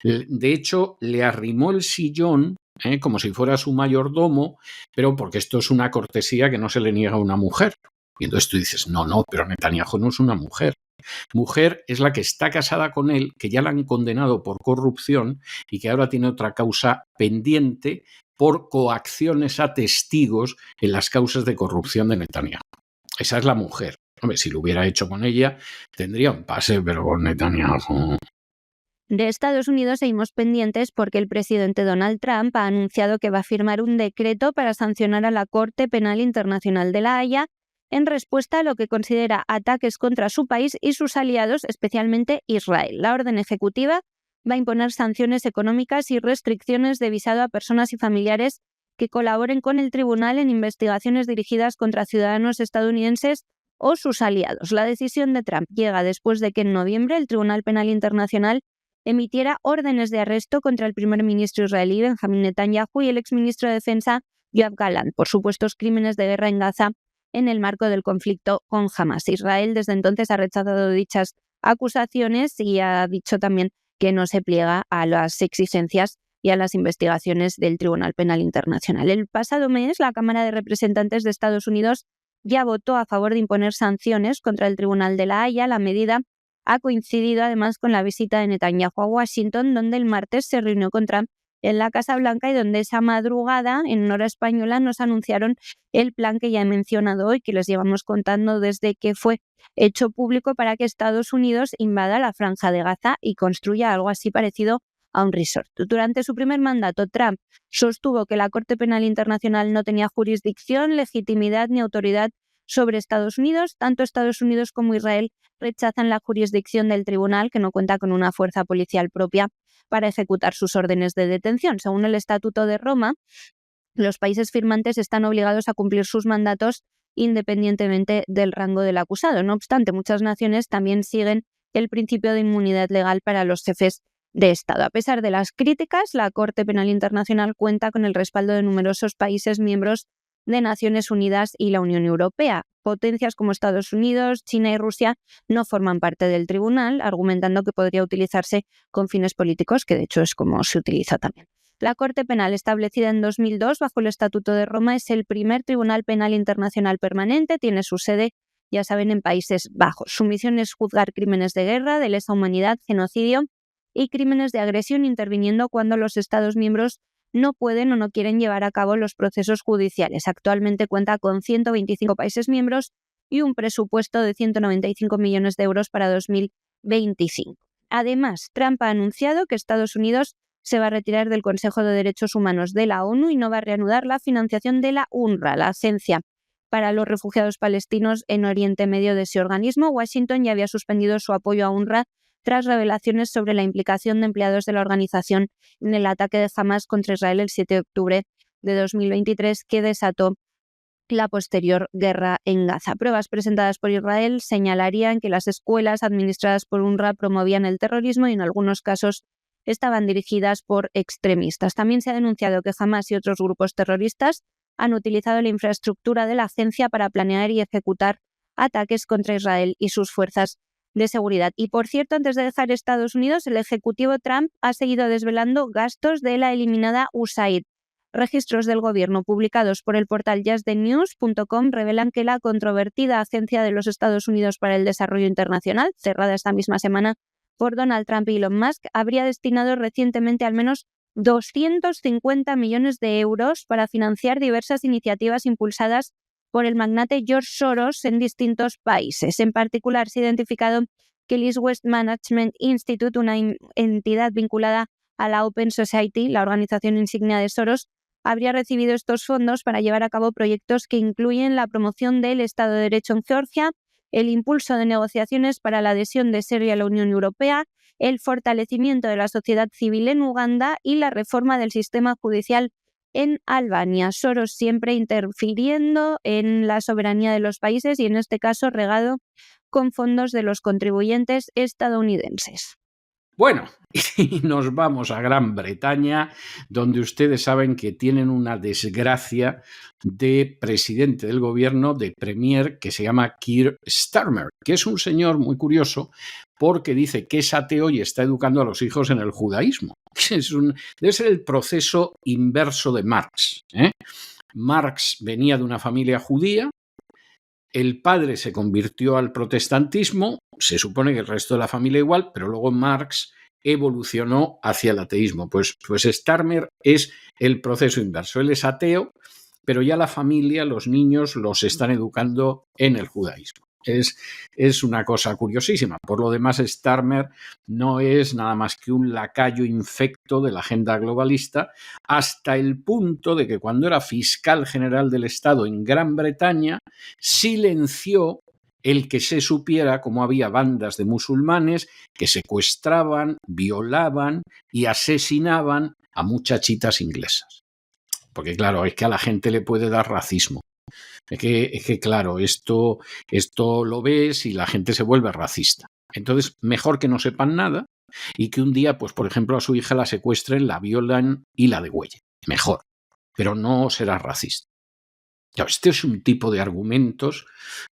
De hecho, le arrimó el sillón como si fuera su mayordomo, pero porque esto es una cortesía que no se le niega a una mujer. Y entonces tú dices, no, pero Netanyahu no es una mujer. Mujer es la que está casada con él, que ya la han condenado por corrupción y que ahora tiene otra causa pendiente por coacciones a testigos en las causas de corrupción de Netanyahu. Esa es la mujer. Hombre, si lo hubiera hecho con ella, tendría un pase, pero con Netanyahu. De Estados Unidos seguimos pendientes porque el presidente Donald Trump ha anunciado que va a firmar un decreto para sancionar a la Corte Penal Internacional de La Haya en respuesta a lo que considera ataques contra su país y sus aliados, especialmente Israel. La orden ejecutiva va a imponer sanciones económicas y restricciones de visado a personas y familiares que colaboren con el tribunal en investigaciones dirigidas contra ciudadanos estadounidenses o sus aliados. La decisión de Trump llega después de que en noviembre el Tribunal Penal Internacional emitiera órdenes de arresto contra el primer ministro israelí Benjamin Netanyahu y el exministro de Defensa Yoav Gallant por supuestos crímenes de guerra en Gaza en el marco del conflicto con Hamás. Israel desde entonces ha rechazado dichas acusaciones y ha dicho también que no se pliega a las exigencias y a las investigaciones del Tribunal Penal Internacional. El pasado mes, la Cámara de Representantes de Estados Unidos ya votó a favor de imponer sanciones contra el Tribunal de La Haya. La medida ha coincidido además con la visita de Netanyahu a Washington, donde el martes se reunió con Trump en la Casa Blanca y donde esa madrugada, en hora española, nos anunciaron el plan que ya he mencionado hoy, que les llevamos contando desde que fue hecho público para que Estados Unidos invada la Franja de Gaza y construya algo así parecido a un resort. Durante su primer mandato, Trump sostuvo que la Corte Penal Internacional no tenía jurisdicción, legitimidad ni autoridad sobre Estados Unidos. Tanto Estados Unidos como Israel rechazan la jurisdicción del tribunal, que no cuenta con una fuerza policial propia para ejecutar sus órdenes de detención. Según el Estatuto de Roma, los países firmantes están obligados a cumplir sus mandatos independientemente del rango del acusado. No obstante, muchas naciones también siguen el principio de inmunidad legal para los jefes de Estado. A pesar de las críticas, la Corte Penal Internacional cuenta con el respaldo de numerosos países miembros de Naciones Unidas y la Unión Europea. Potencias como Estados Unidos, China y Rusia no forman parte del tribunal, argumentando que podría utilizarse con fines políticos, que de hecho es como se utiliza también. La Corte Penal, establecida en 2002 bajo el Estatuto de Roma, es el primer tribunal penal internacional permanente. Tiene su sede, ya saben, en Países Bajos. Su misión es juzgar crímenes de guerra, de lesa humanidad, genocidio y crímenes de agresión, interviniendo cuando los Estados miembros no pueden o no quieren llevar a cabo los procesos judiciales. Actualmente cuenta con 125 países miembros y un presupuesto de 195 millones de euros para 2025. Además, Trump ha anunciado que Estados Unidos se va a retirar del Consejo de Derechos Humanos de la ONU y no va a reanudar la financiación de la UNRWA, la Agencia para los Refugiados Palestinos en Oriente Medio de ese organismo. Washington ya había suspendido su apoyo a UNRWA tras revelaciones sobre la implicación de empleados de la organización en el ataque de Hamas contra Israel el 7 de octubre de 2023, que desató la posterior guerra en Gaza. Pruebas presentadas por Israel señalarían que las escuelas administradas por UNRWA promovían el terrorismo y en algunos casos estaban dirigidas por extremistas. También se ha denunciado que Hamas y otros grupos terroristas han utilizado la infraestructura de la agencia para planear y ejecutar ataques contra Israel y sus fuerzas de seguridad. Y por cierto, antes de dejar Estados Unidos, el ejecutivo Trump ha seguido desvelando gastos de la eliminada USAID. Registros del gobierno publicados por el portal justthenews.com revelan que la controvertida Agencia de los Estados Unidos para el Desarrollo Internacional, cerrada esta misma semana por Donald Trump y Elon Musk, habría destinado recientemente al menos 250 millones de euros para financiar diversas iniciativas impulsadas por el magnate George Soros en distintos países. En particular, se ha identificado que el East West Management Institute, una entidad vinculada a la Open Society, la organización insignia de Soros, habría recibido estos fondos para llevar a cabo proyectos que incluyen la promoción del Estado de Derecho en Georgia, el impulso de negociaciones para la adhesión de Serbia a la Unión Europea, el fortalecimiento de la sociedad civil en Uganda y la reforma del sistema judicial en Albania. Soros siempre interfiriendo en la soberanía de los países y en este caso regado con fondos de los contribuyentes estadounidenses. Bueno, y nos vamos a Gran Bretaña, donde ustedes saben que tienen una desgracia de presidente del gobierno, de premier, que se llama Keir Starmer, que es un señor muy curioso porque dice que es ateo y está educando a los hijos en el judaísmo. Debe ser el proceso inverso de Marx, ¿eh? Marx venía de una familia judía. El padre se convirtió al protestantismo, se supone que el resto de la familia igual, pero luego Marx evolucionó hacia el ateísmo. Pues Starmer es el proceso inverso. Él es ateo, pero ya la familia, los niños, los están educando en el judaísmo. Es una cosa curiosísima. Por lo demás, Starmer no es nada más que un lacayo infecto de la agenda globalista, hasta el punto de que cuando era fiscal general del Estado en Gran Bretaña, silenció el que se supiera cómo había bandas de musulmanes que secuestraban, violaban y asesinaban a muchachitas inglesas. Porque claro, es que a la gente le puede dar racismo. Es que claro, esto lo ves y la gente se vuelve racista. Entonces, mejor que no sepan nada y que un día, pues por ejemplo, a su hija la secuestren, la violan y la degüellen. Mejor, pero no será racista. Este es un tipo de argumentos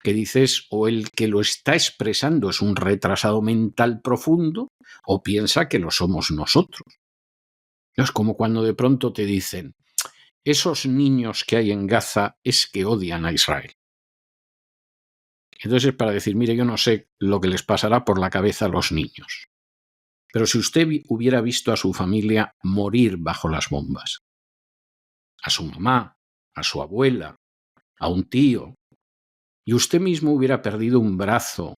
que dices, o el que lo está expresando es un retrasado mental profundo o piensa que lo somos nosotros. Es como cuando de pronto te dicen, esos niños que hay en Gaza es que odian a Israel. Entonces es para decir, mire, yo no sé lo que les pasará por la cabeza a los niños, Pero si usted hubiera visto a su familia morir bajo las bombas, a su mamá, a su abuela, a un tío, y usted mismo hubiera perdido un brazo,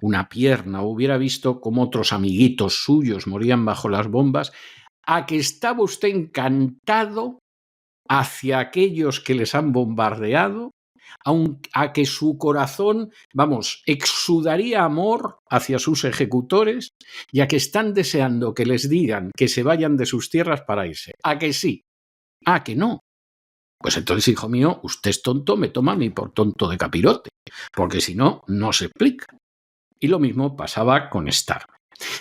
una pierna, o hubiera visto cómo otros amiguitos suyos morían bajo las bombas, ¿a que estaba usted encantado hacia aquellos que les han bombardeado? A que su corazón, exudaría amor hacia sus ejecutores, y a que están deseando que les digan que se vayan de sus tierras para irse. ¿A que sí? ¿A que no? Pues entonces, hijo mío, usted es tonto, me toma a mí por tonto de capirote, porque si no, no se explica. Y lo mismo pasaba con Starmer.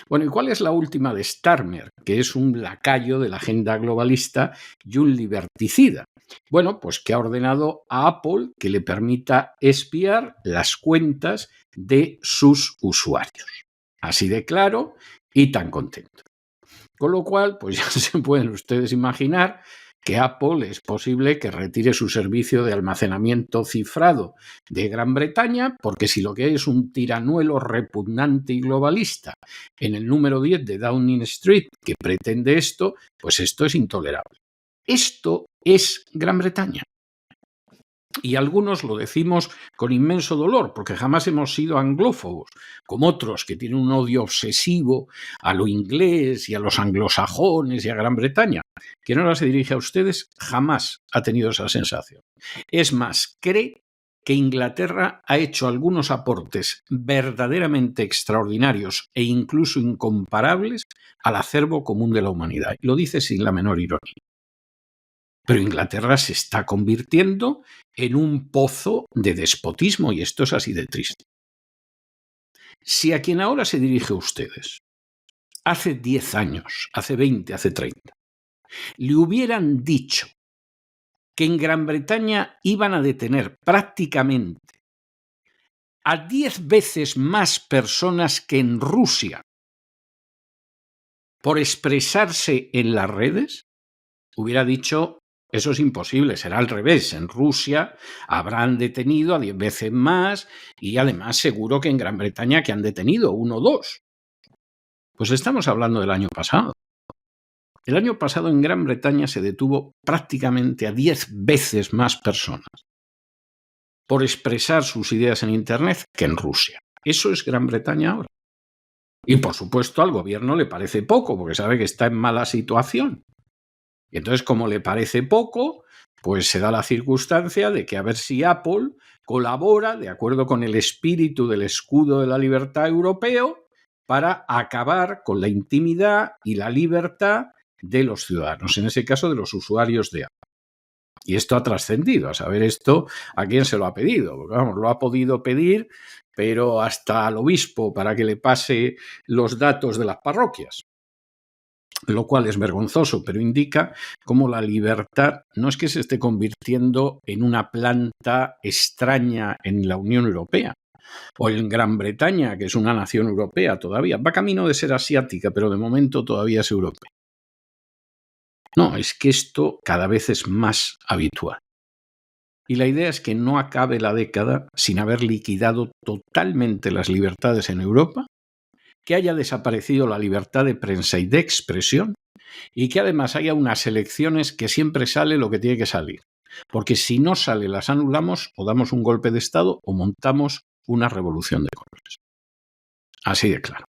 Bueno, ¿y cuál es la última de Starmer? Que es un lacayo de la agenda globalista y un liberticida. Bueno, pues que ha ordenado a Apple que le permita espiar las cuentas de sus usuarios. Así de claro y tan contento. Con lo cual, pues ya se pueden ustedes imaginar que Apple es posible que retire su servicio de almacenamiento cifrado de Gran Bretaña, porque si lo que hay es un tiranuelo repugnante y globalista en el número 10 de Downing Street que pretende esto, pues esto es intolerable. Esto es Gran Bretaña. Y algunos lo decimos con inmenso dolor, porque jamás hemos sido anglófobos, como otros que tienen un odio obsesivo a lo inglés y a los anglosajones y a Gran Bretaña. Quien ahora se dirige a ustedes jamás ha tenido esa sensación. Es más, cree que Inglaterra ha hecho algunos aportes verdaderamente extraordinarios e incluso incomparables al acervo común de la humanidad. Y lo dice sin la menor ironía. Pero Inglaterra se está convirtiendo en un pozo de despotismo, y esto es así de triste. Si a quien ahora se dirige a ustedes, hace 10 años, hace 20, hace 30, le hubieran dicho que en Gran Bretaña iban a detener prácticamente a 10 veces más personas que en Rusia por expresarse en las redes, hubiera dicho: eso es imposible, será al revés. En Rusia habrán detenido a 10 veces más, y además seguro que en Gran Bretaña que han detenido 1 o 2. Pues estamos hablando del año pasado. El año pasado en Gran Bretaña se detuvo prácticamente a 10 veces más personas por expresar sus ideas en Internet que en Rusia. Eso es Gran Bretaña ahora. Y por supuesto al gobierno le parece poco, porque sabe que está en mala situación. Y entonces, como le parece poco, pues se da la circunstancia de que a ver si Apple colabora, de acuerdo con el espíritu del escudo de la libertad europeo, para acabar con la intimidad y la libertad de los ciudadanos, en ese caso de los usuarios de Apple. Y esto ha trascendido, a saber esto a quién se lo ha pedido, porque vamos, lo ha podido pedir, pero hasta al obispo para que le pase los datos de las parroquias. Lo cual es vergonzoso, pero indica cómo la libertad no es que se esté convirtiendo en una planta extraña en la Unión Europea o en Gran Bretaña, que es una nación europea todavía. Va camino de ser asiática, pero de momento todavía es europea. No, es que esto cada vez es más habitual. Y la idea es que no acabe la década sin haber liquidado totalmente las libertades en Europa, que haya desaparecido la libertad de prensa y de expresión, y que además haya unas elecciones que siempre sale lo que tiene que salir. Porque si no sale, las anulamos, o damos un golpe de Estado, o montamos una revolución de colores. Así de claro.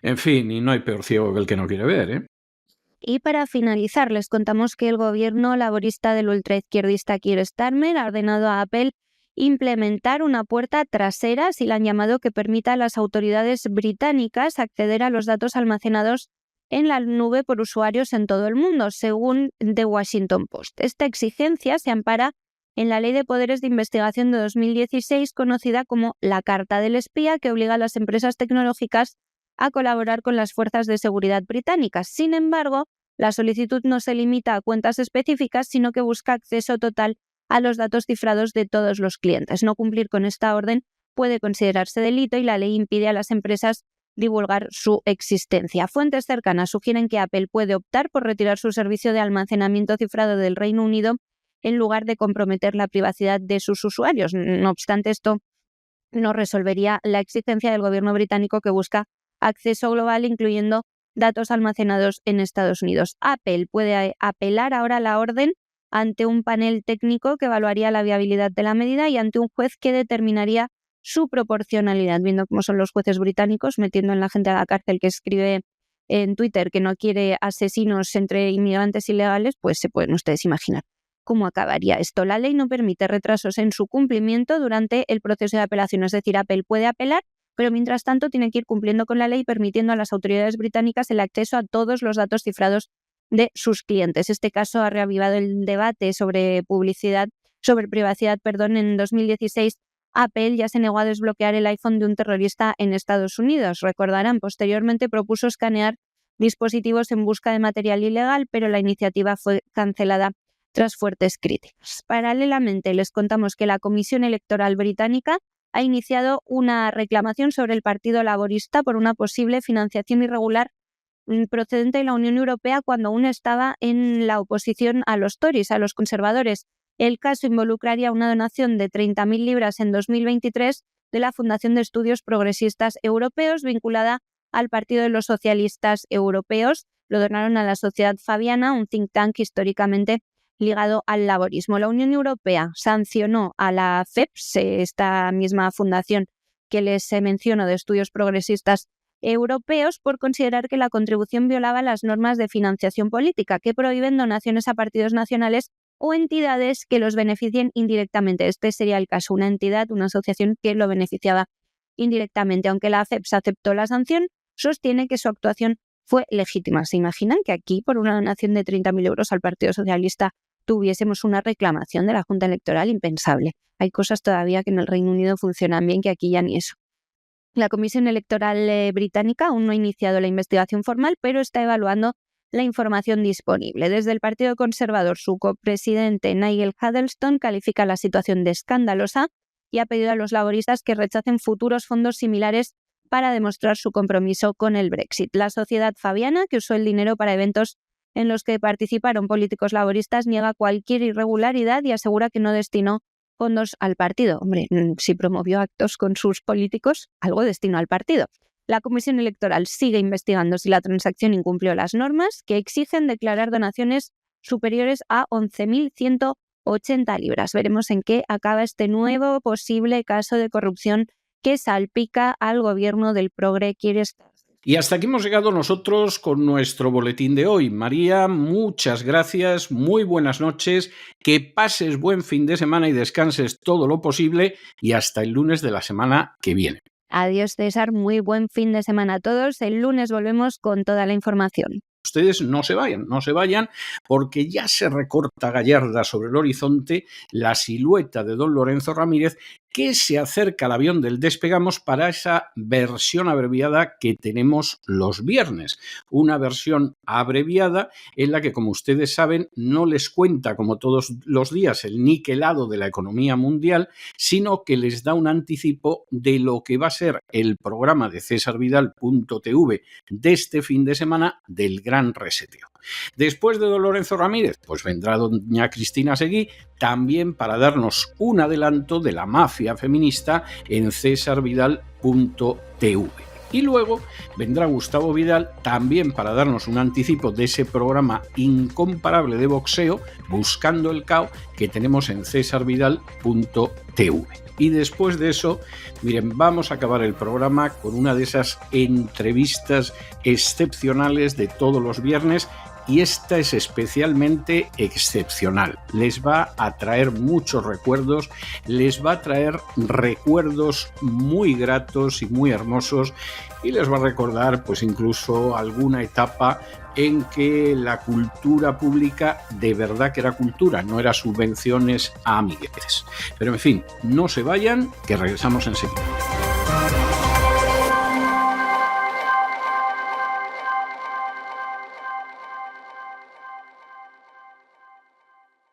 En fin, y no hay peor ciego que el que no quiere ver, ¿eh? Y para finalizar, les contamos que el gobierno laborista del ultraizquierdista Keir Starmer ha ordenado a Apple implementar una puerta trasera, así la han llamado, que permita a las autoridades británicas acceder a los datos almacenados en la nube por usuarios en todo el mundo, según The Washington Post. Esta exigencia se ampara en la Ley de Poderes de Investigación de 2016, conocida como la Carta del Espía, que obliga a las empresas tecnológicas a colaborar con las fuerzas de seguridad británicas. Sin embargo, la solicitud no se limita a cuentas específicas, sino que busca acceso total a los datos cifrados de todos los clientes. No cumplir con esta orden puede considerarse delito y la ley impide a las empresas divulgar su existencia. Fuentes cercanas sugieren que Apple puede optar por retirar su servicio de almacenamiento cifrado del Reino Unido en lugar de comprometer la privacidad de sus usuarios. No obstante, esto no resolvería la exigencia del gobierno británico, que busca acceso global, incluyendo datos almacenados en Estados Unidos. Apple puede apelar ahora la orden ante un panel técnico que evaluaría la viabilidad de la medida y ante un juez que determinaría su proporcionalidad, viendo cómo son los jueces británicos, metiendo en la gente a la cárcel que escribe en Twitter que no quiere asesinos entre inmigrantes ilegales, pues se pueden ustedes imaginar cómo acabaría esto. La ley no permite retrasos en su cumplimiento durante el proceso de apelación, es decir, Apple puede apelar, pero mientras tanto tiene que ir cumpliendo con la ley, permitiendo a las autoridades británicas el acceso a todos los datos cifrados de sus clientes. Este caso ha reavivado el debate sobre privacidad, en 2016. Apple ya se negó a desbloquear el iPhone de un terrorista en Estados Unidos. Recordarán, posteriormente propuso escanear dispositivos en busca de material ilegal, pero la iniciativa fue cancelada tras fuertes críticas. Paralelamente, les contamos que la Comisión Electoral Británica ha iniciado una reclamación sobre el Partido Laborista por una posible financiación irregular procedente de la Unión Europea cuando aún estaba en la oposición a los Tories, a los conservadores. El caso involucraría una donación de 30.000 libras en 2023 de la Fundación de Estudios Progresistas Europeos, vinculada al Partido de los Socialistas Europeos. Lo donaron a la Sociedad Fabiana, un think tank históricamente ligado al laborismo. La Unión Europea sancionó a la FEPS, esta misma fundación que les menciono de estudios progresistas europeos, por considerar que la contribución violaba las normas de financiación política que prohíben donaciones a partidos nacionales o entidades que los beneficien indirectamente. Este sería el caso, una entidad, una asociación que lo beneficiaba indirectamente. Aunque la FEPS aceptó la sanción, sostiene que su actuación fue legítima. ¿Se imaginan que aquí, por una donación de 30.000 euros al Partido Socialista, tuviésemos una reclamación de la Junta Electoral? Impensable. Hay cosas todavía que en el Reino Unido funcionan bien, que aquí ya ni eso. La Comisión Electoral británica aún no ha iniciado la investigación formal, pero está evaluando la información disponible. Desde el Partido Conservador, su copresidente Nigel Huddleston califica la situación de escandalosa y ha pedido a los laboristas que rechacen futuros fondos similares para demostrar su compromiso con el Brexit. La Sociedad Fabiana, que usó el dinero para eventos en los que participaron políticos laboristas, niega cualquier irregularidad y asegura que no destinó fondos al partido. Hombre, si promovió actos con sus políticos, algo destinó al partido. La Comisión Electoral sigue investigando si la transacción incumplió las normas que exigen declarar donaciones superiores a 11.180 libras. Veremos en qué acaba este nuevo posible caso de corrupción que salpica al gobierno del Progre Keir Starmer. Y hasta aquí hemos llegado nosotros con nuestro boletín de hoy. María, muchas gracias, muy buenas noches, que pases buen fin de semana y descanses todo lo posible y hasta el lunes de la semana que viene. Adiós, César, muy buen fin de semana a todos. El lunes volvemos con toda la información. Ustedes no se vayan, porque ya se recorta gallarda sobre el horizonte la silueta de don Lorenzo Ramírez, que se acerca al avión del Despegamos para esa versión abreviada que tenemos los viernes. Una versión abreviada en la que, como ustedes saben, no les cuenta, como todos los días, el niquelado de la economía mundial, sino que les da un anticipo de lo que va a ser el programa de cesarvidal.tv de este fin de semana del Gran Reseteo. Después de don Lorenzo Ramírez, pues vendrá doña Cristina Seguí, también para darnos un adelanto de la mafia feminista en cesarvidal.tv. Y luego vendrá Gustavo Vidal también para darnos un anticipo de ese programa incomparable de boxeo, Buscando el Cao, que tenemos en cesarvidal.tv. Y después de eso, miren, vamos a acabar el programa con una de esas entrevistas excepcionales de todos los viernes, y esta es especialmente excepcional. Les va a traer muchos recuerdos, les va a traer recuerdos muy gratos y muy hermosos, y les va a recordar pues incluso alguna etapa en que la cultura pública de verdad que era cultura, no era subvenciones a amiguetes. Pero en fin, no se vayan, que regresamos enseguida.